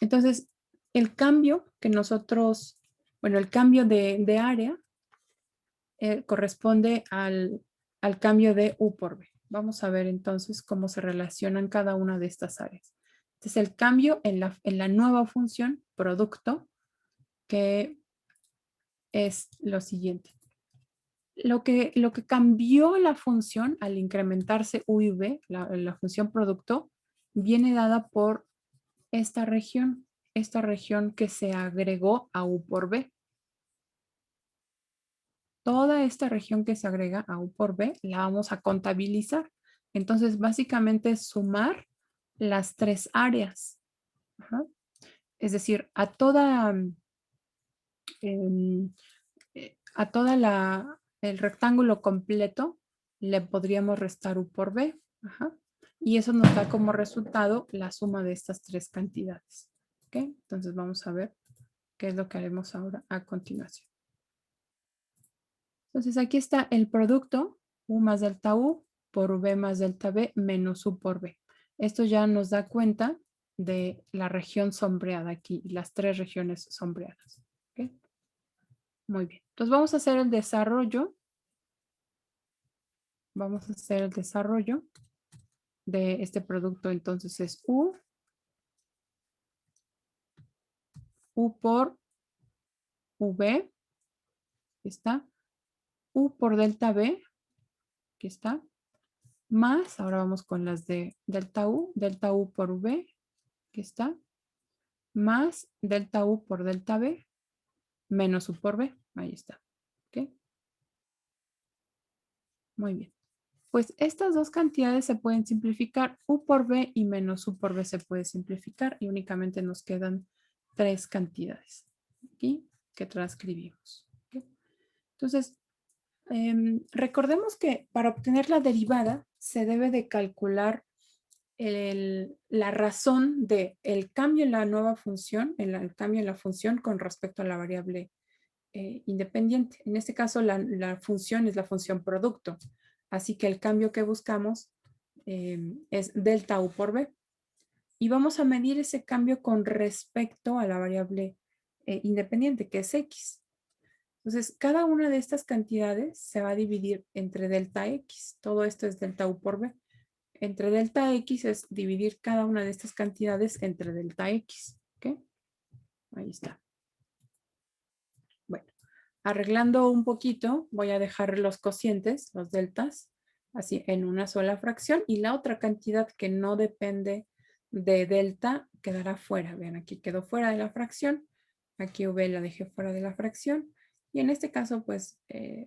A: Entonces, el cambio que nosotros, bueno, el cambio de área corresponde al cambio de U por B. Vamos a ver entonces cómo se relacionan cada una de estas áreas. Este es el cambio en la nueva función producto, que es lo siguiente. Lo que cambió la función al incrementarse U y V, la función producto, viene dada por esta región que se agregó a U por B. Toda esta región que se agrega a U por B la vamos a contabilizar. Entonces, básicamente es sumar las tres áreas. Ajá. Es decir, a toda el rectángulo completo le podríamos restar U por B. Ajá. Y eso nos da como resultado la suma de estas tres cantidades. ¿Ok? Entonces vamos a ver qué es lo que haremos ahora a continuación. Entonces aquí está el producto U más delta U por V más delta B menos U por B. Esto ya nos da cuenta de la región sombreada aquí, las tres regiones sombreadas. ¿Okay? Muy bien. Entonces vamos a hacer el desarrollo. Vamos a hacer el desarrollo de este producto. Entonces es U por V, aquí está, U por delta B, aquí está, más, ahora vamos con las de delta U por V, aquí está, más delta U por delta B, menos U por B, ahí está. ¿Ok? Muy bien. Pues estas dos cantidades se pueden simplificar, U por B y menos U por B se puede simplificar y únicamente nos quedan tres cantidades aquí que transcribimos. ¿Okay? Entonces, recordemos que para obtener la derivada se debe de calcular la razón del cambio en la nueva función, el cambio en la función con respecto a la variable independiente. En este caso la función es la función producto, así que el cambio que buscamos es delta U por B. Y vamos a medir ese cambio con respecto a la variable independiente, que es X. Entonces, cada una de estas cantidades se va a dividir entre delta X. Todo esto es delta U por B. Entre delta X es dividir cada una de estas cantidades entre delta X. ¿Ok? Ahí está. Bueno, arreglando un poquito, voy a dejar los cocientes, los deltas, así en una sola fracción. Y la otra cantidad que no depende de delta quedará fuera. Vean, aquí quedó fuera de la fracción. Aquí V la dejé fuera de la fracción. Y en este caso, pues,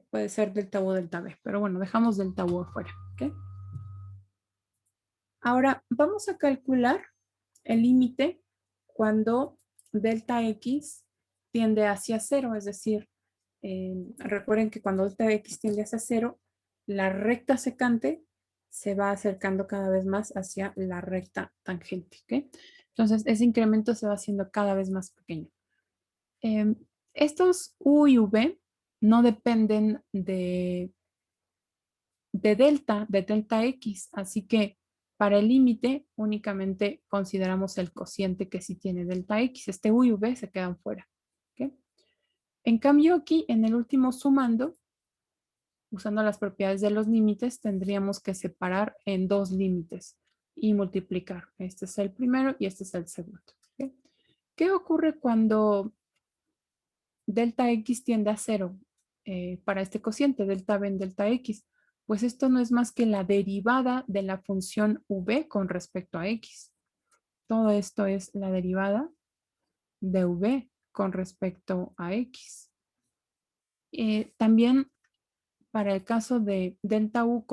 A: puede ser delta U o delta B. Pero bueno, dejamos delta U afuera. ¿Okay? Ahora, vamos a calcular el límite cuando delta X tiende hacia 0. Es decir, recuerden que cuando delta X tiende hacia 0, la recta secante se va acercando cada vez más hacia la recta tangente. ¿Okay? Entonces, ese incremento se va haciendo cada vez más pequeño. Estos U y V no dependen de delta X, así que para el límite únicamente consideramos el cociente que sí tiene delta X. Este U y V se quedan fuera. ¿Okay? En cambio aquí en el último sumando, usando las propiedades de los límites, tendríamos que separar en dos límites y multiplicar. Este es el primero y este es el segundo. ¿Okay? ¿Qué ocurre cuando delta X tiende a 0 para este cociente, delta B en delta X? Pues esto no es más que la derivada de la función V con respecto a X. Todo esto es la derivada de V con respecto a X. También para el caso de delta U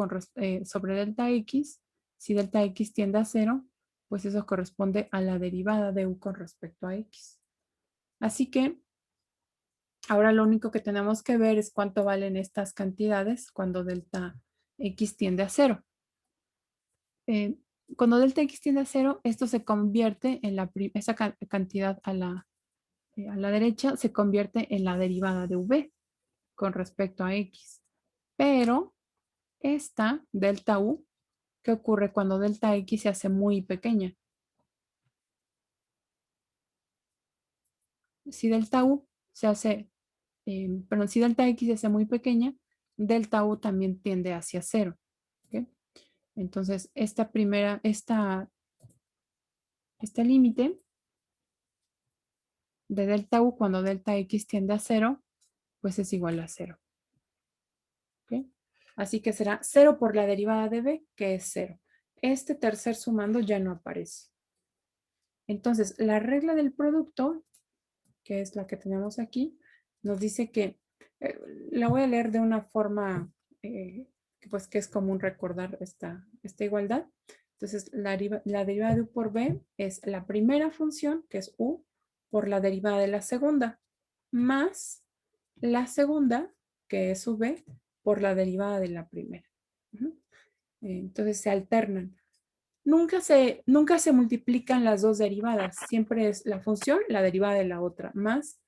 A: sobre delta X, si delta X tiende a 0, pues eso corresponde a la derivada de U con respecto a X. Así que ahora lo único que tenemos que ver es cuánto valen estas cantidades cuando delta X tiende a 0. Cuando delta X tiende a 0, esto se convierte en esa cantidad a la derecha se convierte en la derivada de V con respecto a X. Pero esta delta U, ¿qué ocurre cuando delta X se hace muy pequeña? Si delta U se hace, perdón, si delta X se hace muy pequeña, delta U también tiende hacia cero. ¿Ok? Entonces, este límite de delta U cuando delta X tiende a cero, pues es igual a cero. ¿Ok? Así que será 0 por la derivada de B, que es 0. Este tercer sumando ya no aparece. Entonces, la regla del producto, que es la que tenemos aquí, nos dice que, la voy a leer de una forma, pues que es común recordar esta igualdad. Entonces, la derivada de U por B es la primera función, que es U, por la derivada de la segunda, más la segunda, que es UB, por la derivada de la primera. Entonces, se alternan. Nunca se multiplican las dos derivadas. Siempre es la función, la derivada de la otra, más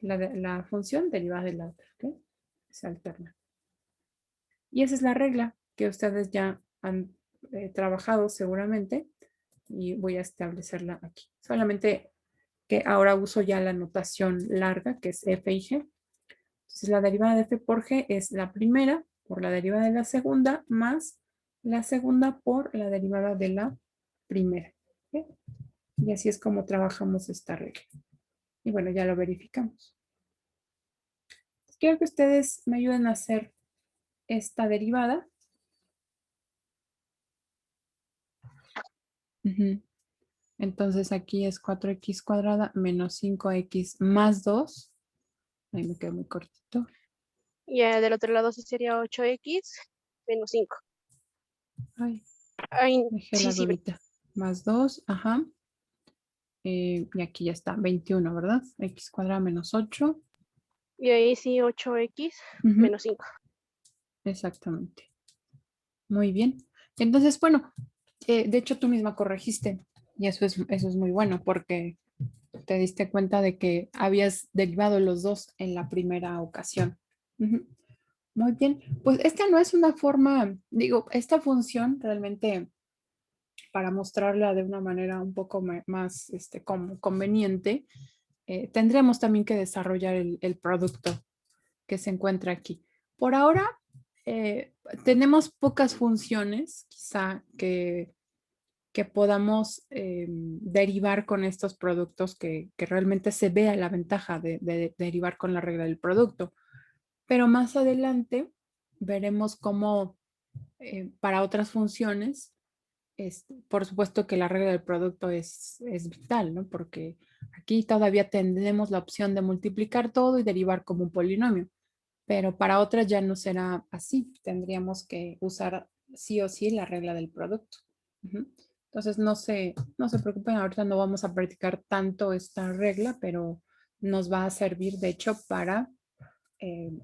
A: la función derivada de la otra. ¿Okay? Se alterna. Y esa es la regla que ustedes ya han trabajado seguramente. Y voy a establecerla aquí. Solamente que ahora uso ya la notación larga, que es f y g. Entonces, la derivada de f por g es la primera por la derivada de la segunda, más la segunda por la derivada de la primera. ¿Okay? Y así es como trabajamos esta regla. Y bueno, ya lo verificamos. Quiero que ustedes me ayuden a hacer esta derivada. Entonces aquí es 4x cuadrada menos 5x más 2. Ahí me quedó muy cortito.
H: Y del otro lado sí sería 8x menos 5.
A: Ay,
H: Ay,
A: dejé
H: sí,
A: la
H: sí.
A: dudita. Más 2, ajá. Y aquí ya está, 21, ¿verdad? X cuadrada menos 8.
H: Y ahí sí 8x
A: Ujú,
H: menos 5.
A: exactamente. Muy bien. Entonces, bueno, de hecho tú misma corregiste. Y eso es muy bueno porque te diste cuenta de que habías derivado los dos en la primera ocasión. Ujú. Muy bien. Pues esta no es una forma, digo, esta función realmente para mostrarla de una manera un poco más como conveniente, tendremos también que desarrollar el producto que se encuentra aquí. Por ahora, tenemos pocas funciones, quizá que podamos derivar con estos productos que realmente se vea la ventaja de derivar con la regla del producto. Pero más adelante veremos cómo para otras funciones, por supuesto que la regla del producto es vital, ¿no? Porque aquí todavía tendremos la opción de multiplicar todo y derivar como un polinomio. Pero para otras ya no será así. Tendríamos que usar sí o sí la regla del producto. Entonces, no se preocupen, ahorita no vamos a practicar tanto esta regla, pero nos va a servir, de hecho, eh,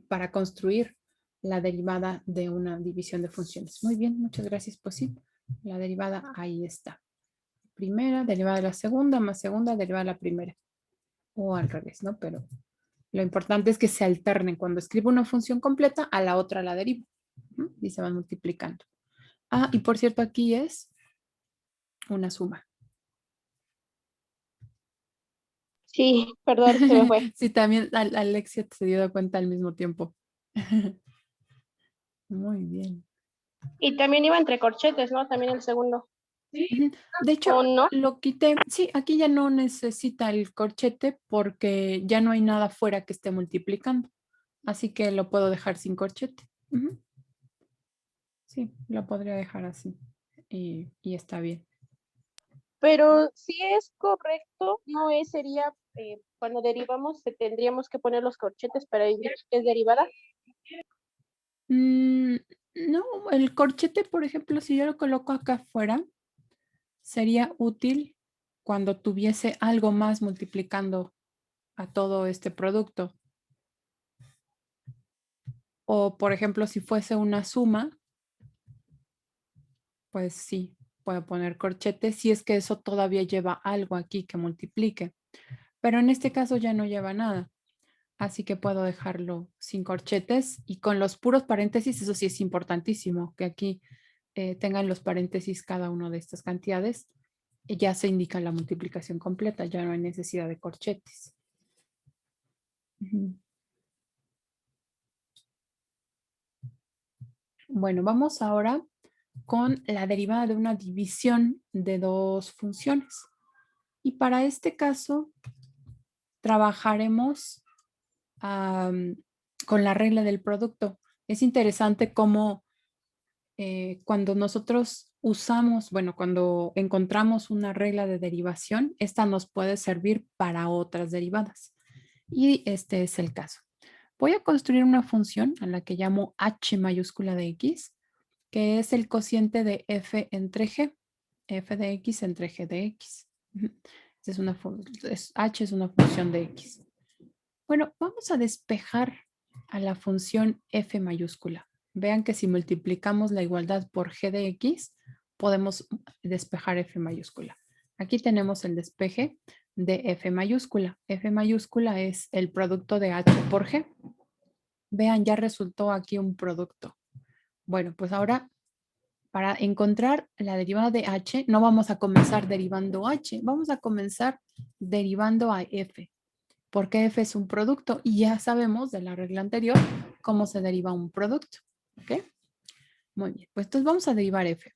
A: para construir la derivada de una división de funciones. Muy bien, muchas gracias. Pues sí, la derivada ahí está. Primera, derivada de la segunda, más segunda, derivada de la primera. O al revés, ¿no? Pero lo importante es que se alternen. Cuando escribo una función completa, a la otra la derivo. Y se van multiplicando. Ah, y por cierto, aquí es una suma.
H: Sí, perdón, se me fue.
A: Sí, también Alexia se dio cuenta al mismo tiempo. Muy bien.
H: Y también iba entre corchetes, ¿no? También el segundo.
A: De hecho,
H: ¿O no?
A: lo quité. Sí, aquí ya no necesita el corchete porque ya no hay nada fuera que esté multiplicando. Así que lo puedo dejar sin corchete. Sí, lo podría dejar así. Y está bien.
H: Pero si es correcto, no es, sería cuando derivamos, tendríamos que poner los corchetes para decir que es derivada.
A: No, el corchete, por ejemplo, si yo lo coloco acá afuera, sería útil cuando tuviese algo más multiplicando a todo este producto. O, por ejemplo, si fuese una suma, pues sí, puedo poner corchete si es que eso todavía lleva algo aquí que multiplique. Pero en este caso ya no lleva nada. Así que puedo dejarlo sin corchetes y con los puros paréntesis, eso sí es importantísimo, que aquí tengan los paréntesis cada una de estas cantidades. Y ya se indica la multiplicación completa, ya no hay necesidad de corchetes. Ujú. Bueno, vamos ahora con la derivada de una división de dos funciones. Y para este caso, trabajaremos con la regla del producto. Es interesante cómo cuando nosotros usamos, bueno, cuando encontramos una regla de derivación, esta nos puede servir para otras derivadas. Y este es el caso. Voy a construir una función a la que llamo h mayúscula de x, que es el cociente de f entre g, f de x entre g de x. H es una función de x. Bueno, vamos a despejar a la función f mayúscula. Vean que si multiplicamos la igualdad por g de x, podemos despejar f mayúscula. Aquí tenemos el despeje de f mayúscula. F mayúscula es el producto de h por g. Vean, ya resultó aquí un producto. Bueno, pues ahora para encontrar la derivada de h, no vamos a comenzar derivando h, vamos a comenzar derivando a f, porque f es un producto y ya sabemos de la regla anterior cómo se deriva un producto. ¿Ok? Muy bien, pues entonces vamos a derivar f.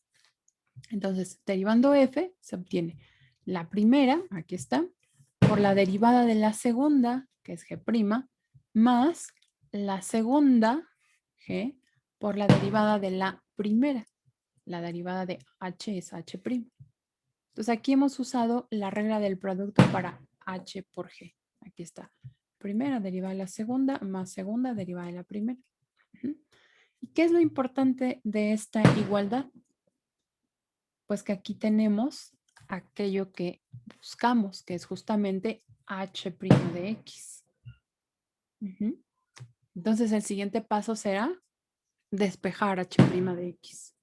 A: Entonces, derivando f, se obtiene la primera, aquí está, por la derivada de la segunda, que es g', más la segunda g por la derivada de la primera. La derivada de h es h'. Entonces aquí hemos usado la regla del producto para h por g. Aquí está. Primera derivada de la segunda más segunda derivada de la primera. ¿Y qué es lo importante de esta igualdad? Pues que aquí tenemos aquello que buscamos, que es justamente h' de x. Entonces el siguiente paso será despejar h' de x,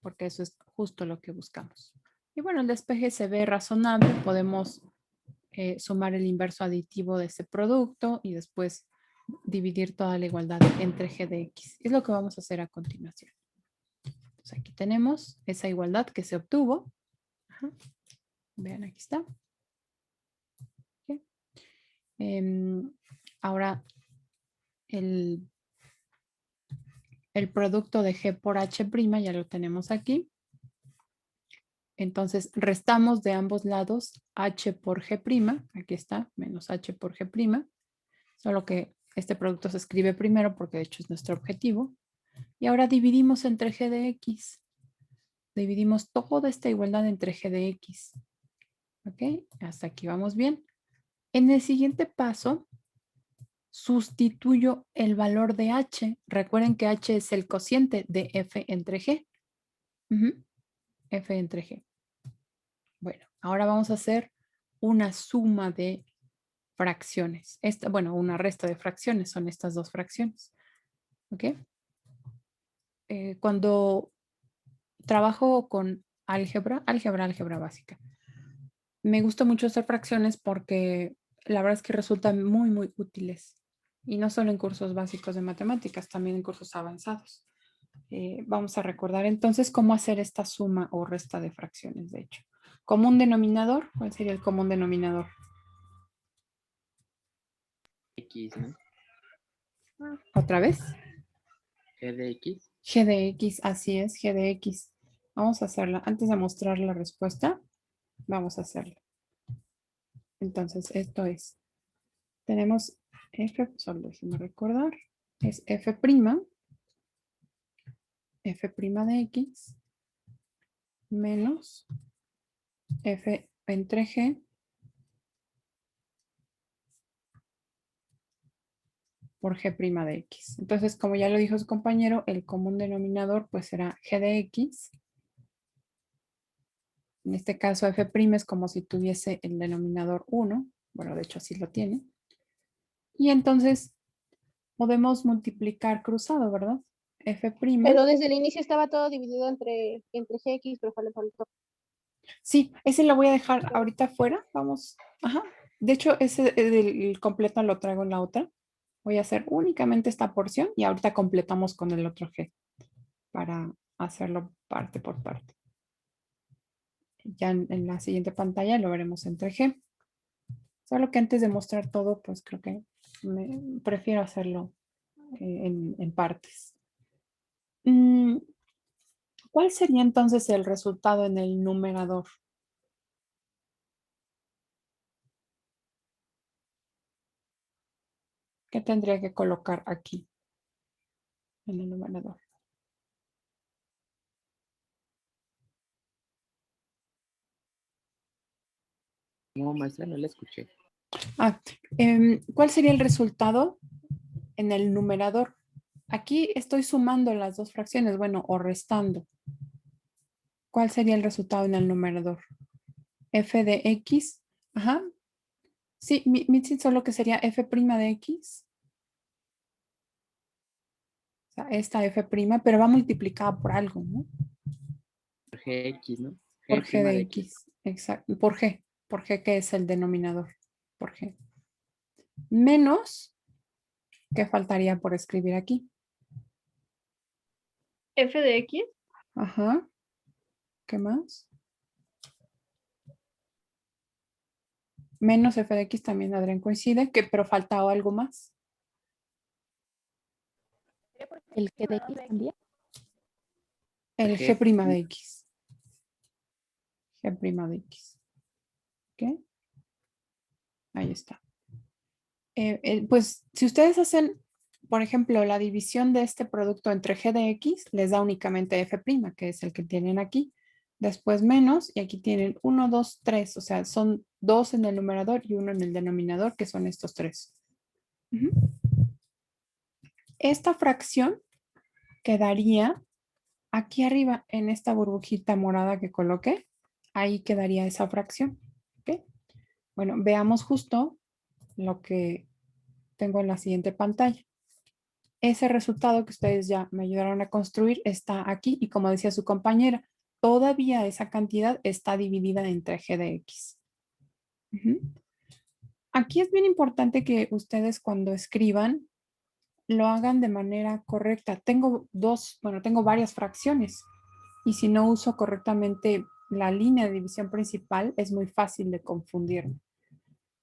A: porque eso es justo lo que buscamos. Y bueno, el despeje se ve razonable, podemos sumar el inverso aditivo de ese producto y después dividir toda la igualdad entre g de x. Es lo que vamos a hacer a continuación. Entonces aquí tenemos esa igualdad que se obtuvo. Ajá. Vean, aquí está. Okay. Ahora el producto de g por h' ya lo tenemos aquí. Entonces restamos de ambos lados h por g', aquí está, menos h por g', solo que este producto se escribe primero porque de hecho es nuestro objetivo. Y ahora dividimos entre g de x. Dividimos toda esta igualdad entre g de x. ¿Ok? Hasta aquí vamos bien. En el siguiente paso, sustituyo el valor de h. Recuerden que h es el cociente de f entre g. F entre g. Bueno, ahora vamos a hacer una suma de fracciones. Bueno, una resta de fracciones. Son estas dos fracciones. ¿Ok? Cuando trabajo con álgebra básica, me gusta mucho hacer fracciones porque la verdad es que resultan muy, muy útiles. Y no solo en cursos básicos de matemáticas, también en cursos avanzados. Vamos a recordar entonces cómo hacer esta suma o resta de fracciones, de hecho. Común denominador, ¿cuál sería el común denominador?
G: X, ¿no?
A: ¿Otra vez?
G: G de X.
A: G de X, así es, G de X. Vamos a hacerla. Antes de mostrar la respuesta, vamos a hacerla. Entonces, esto es. Tenemos F, solo déjenme recordar. Es F', F' de X, menos F entre G por G' de X. Entonces, como ya lo dijo su compañero, el común denominador pues será G de X. En este caso, F' es como si tuviese el denominador 1. Bueno, de hecho así lo tiene. Y entonces podemos multiplicar cruzado, ¿verdad? F'.
H: Pero desde el inicio estaba todo dividido entre gx, pero faltó.
A: Sí, ese lo voy a dejar ahorita afuera. Vamos. Ajá. De hecho, ese el completo lo traigo en la otra. Voy a hacer únicamente esta porción y ahorita completamos con el otro G para hacerlo parte por parte. Ya en la siguiente pantalla lo veremos entre G. Solo que antes de mostrar todo, pues creo que prefiero hacerlo en partes. ¿Cuál sería entonces el resultado en el numerador? ¿Qué tendría que colocar aquí en el numerador?
G: No, maestra, no la escuché.
A: ¿Cuál sería el resultado en el numerador? Aquí estoy sumando las dos fracciones, bueno, o restando. ¿Cuál sería el resultado en el numerador? F de X. Ajá. Sí, Mitzi, solo que sería F' de X. O sea, esta F', pero va multiplicada por algo, ¿no?
G: Por GX, ¿no?
A: Por G
G: prima
A: de X. Exacto. Por G. Por G, que es el denominador. Por G. Menos, ¿qué faltaría por escribir aquí?
D: F de X.
A: Ajá. ¿Qué más? Menos F de X también, Adrián, coincide, pero faltaba algo más.
B: El G de X también.
A: El
G: G.
A: G' de X. G' de X. ¿Ok? Ahí está. Pues si ustedes hacen, por ejemplo, la división de este producto entre G de X, les da únicamente F', que es el que tienen aquí. Después menos, y aquí tienen 1, 2, 3. O sea, son 2 en el numerador y 1 en el denominador, que son estos 3. Esta fracción quedaría aquí arriba en esta burbujita morada que coloqué. Ahí quedaría esa fracción. ¿Ok? Bueno, veamos justo lo que tengo en la siguiente pantalla. Ese resultado que ustedes ya me ayudaron a construir está aquí y como decía su compañera, todavía esa cantidad está dividida entre G de X. Aquí es bien importante que ustedes cuando escriban lo hagan de manera correcta. Tengo varias fracciones y si no uso correctamente la línea de división principal es muy fácil de confundirme.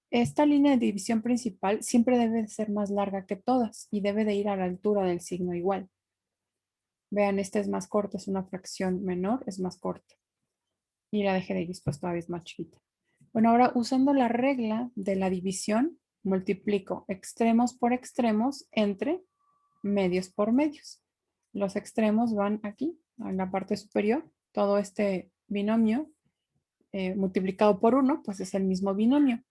A: Esta línea de división principal siempre debe de ser más larga que todas y debe de ir a la altura del signo igual. Vean, esta es más corta, es una fracción menor, es más corta. Y la de G de X pues todavía es más chiquita. Bueno, ahora usando la regla de la división, multiplico extremos por extremos entre medios por medios. Los extremos van aquí, en la parte superior. Todo este binomio multiplicado por 1, pues es el mismo binomio.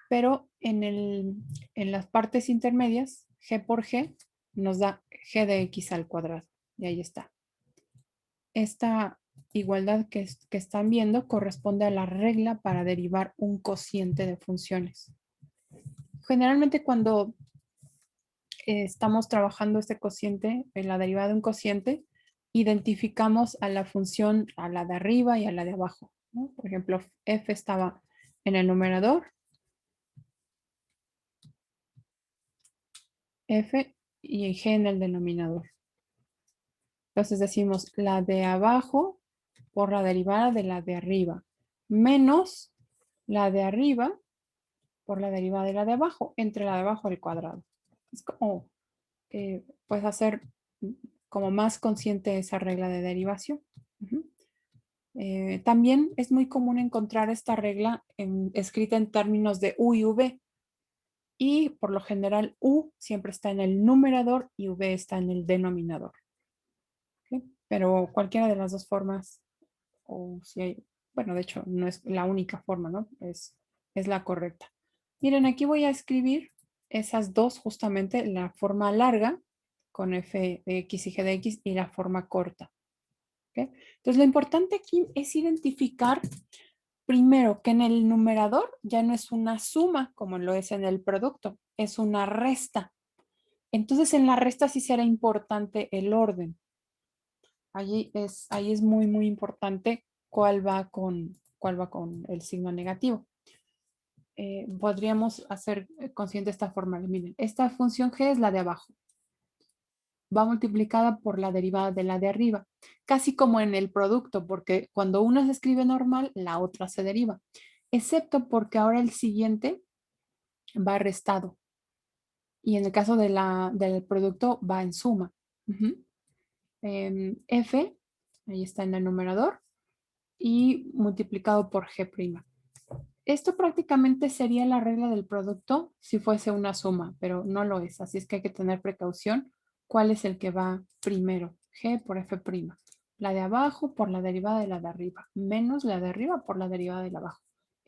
A: Pero en las partes intermedias, G por G nos da G de X al cuadrado. Y ahí está. Esta igualdad que están viendo corresponde a la regla para derivar un cociente de funciones. Generalmente cuando estamos trabajando este cociente, en la derivada de un cociente, identificamos a la función, a la de arriba y a la de abajo, ¿no? Por ejemplo, F estaba en el numerador, F y G en el denominador. Entonces decimos la de abajo por la derivada de la de arriba, menos la de arriba por la derivada de la de abajo, entre la de abajo al cuadrado. Es como, pues hacer como más consciente esa regla de derivación. También es muy común encontrar esta regla escrita en términos de U y V. Y por lo general U siempre está en el numerador y V está en el denominador. ¿Okay? Pero cualquiera de las dos formas, o si hay, bueno, de hecho no es la única forma, ¿no? Es la correcta. Miren, aquí voy a escribir esas dos justamente, la forma larga con F de X y G de X y la forma corta. ¿Okay? Entonces lo importante aquí es identificar primero que en el numerador ya no es una suma como lo es en el producto, es una resta. Entonces en la resta sí será importante el orden. Ahí es muy, muy importante cuál va con el signo negativo. podríamos hacer consciente esta forma. Miren, esta función g es la de abajo. Va multiplicada por la derivada de la de arriba. Casi como en el producto, porque cuando una se escribe normal, la otra se deriva. Excepto porque ahora el siguiente va restado. Y en el caso de del producto va en suma. F, ahí está en el numerador, y multiplicado por G'. Esto prácticamente sería la regla del producto si fuese una suma, pero no lo es. Así es que hay que tener precaución. ¿Cuál es el que va primero? G por F'. La de abajo por la derivada de la de arriba, menos la de arriba por la derivada de la de abajo.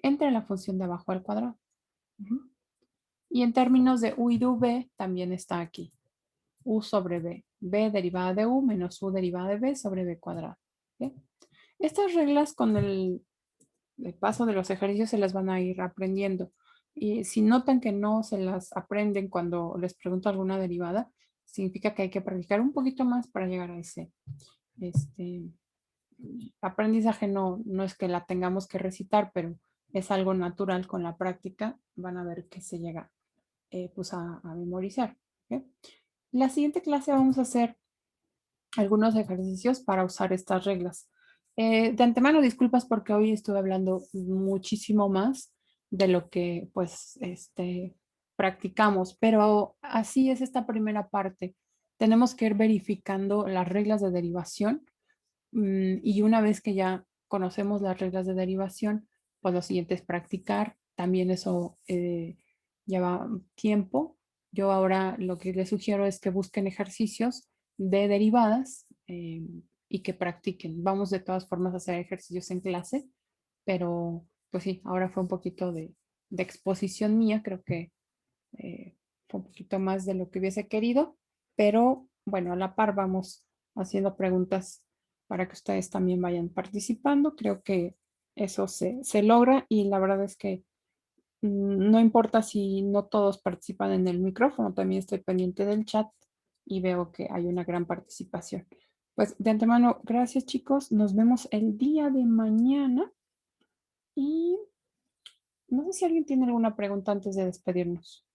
A: Entre la función de abajo al cuadrado. Y en términos de U y de V, también está aquí. U sobre B. B derivada de U menos U derivada de B sobre B cuadrado. ¿Sí? Estas reglas con el paso de los ejercicios se las van a ir aprendiendo. Y si notan que no se las aprenden cuando les pregunto alguna derivada, significa que hay que practicar un poquito más para llegar a ese aprendizaje. No es que la tengamos que recitar, pero es algo natural con la práctica. Van a ver que se llega pues a memorizar. ¿Okay? La siguiente clase vamos a hacer algunos ejercicios para usar estas reglas. De antemano, disculpas porque hoy estuve hablando muchísimo más de lo que pues practicamos, pero así es esta primera parte. Tenemos que ir verificando las reglas de derivación y una vez que ya conocemos las reglas de derivación, pues lo siguiente es practicar. También eso lleva tiempo. Yo ahora lo que les sugiero es que busquen ejercicios de derivadas y que practiquen. Vamos de todas formas a hacer ejercicios en clase, pero pues sí, ahora fue un poquito de exposición mía. Creo que fue un poquito más de lo que hubiese querido, pero bueno, a la par vamos haciendo preguntas para que ustedes también vayan participando. Creo que eso se logra y la verdad es que no importa si no todos participan en el micrófono, también estoy pendiente del chat y veo que hay una gran participación. Pues de antemano, gracias chicos. Nos vemos el día de mañana y no sé si alguien tiene alguna pregunta antes de despedirnos.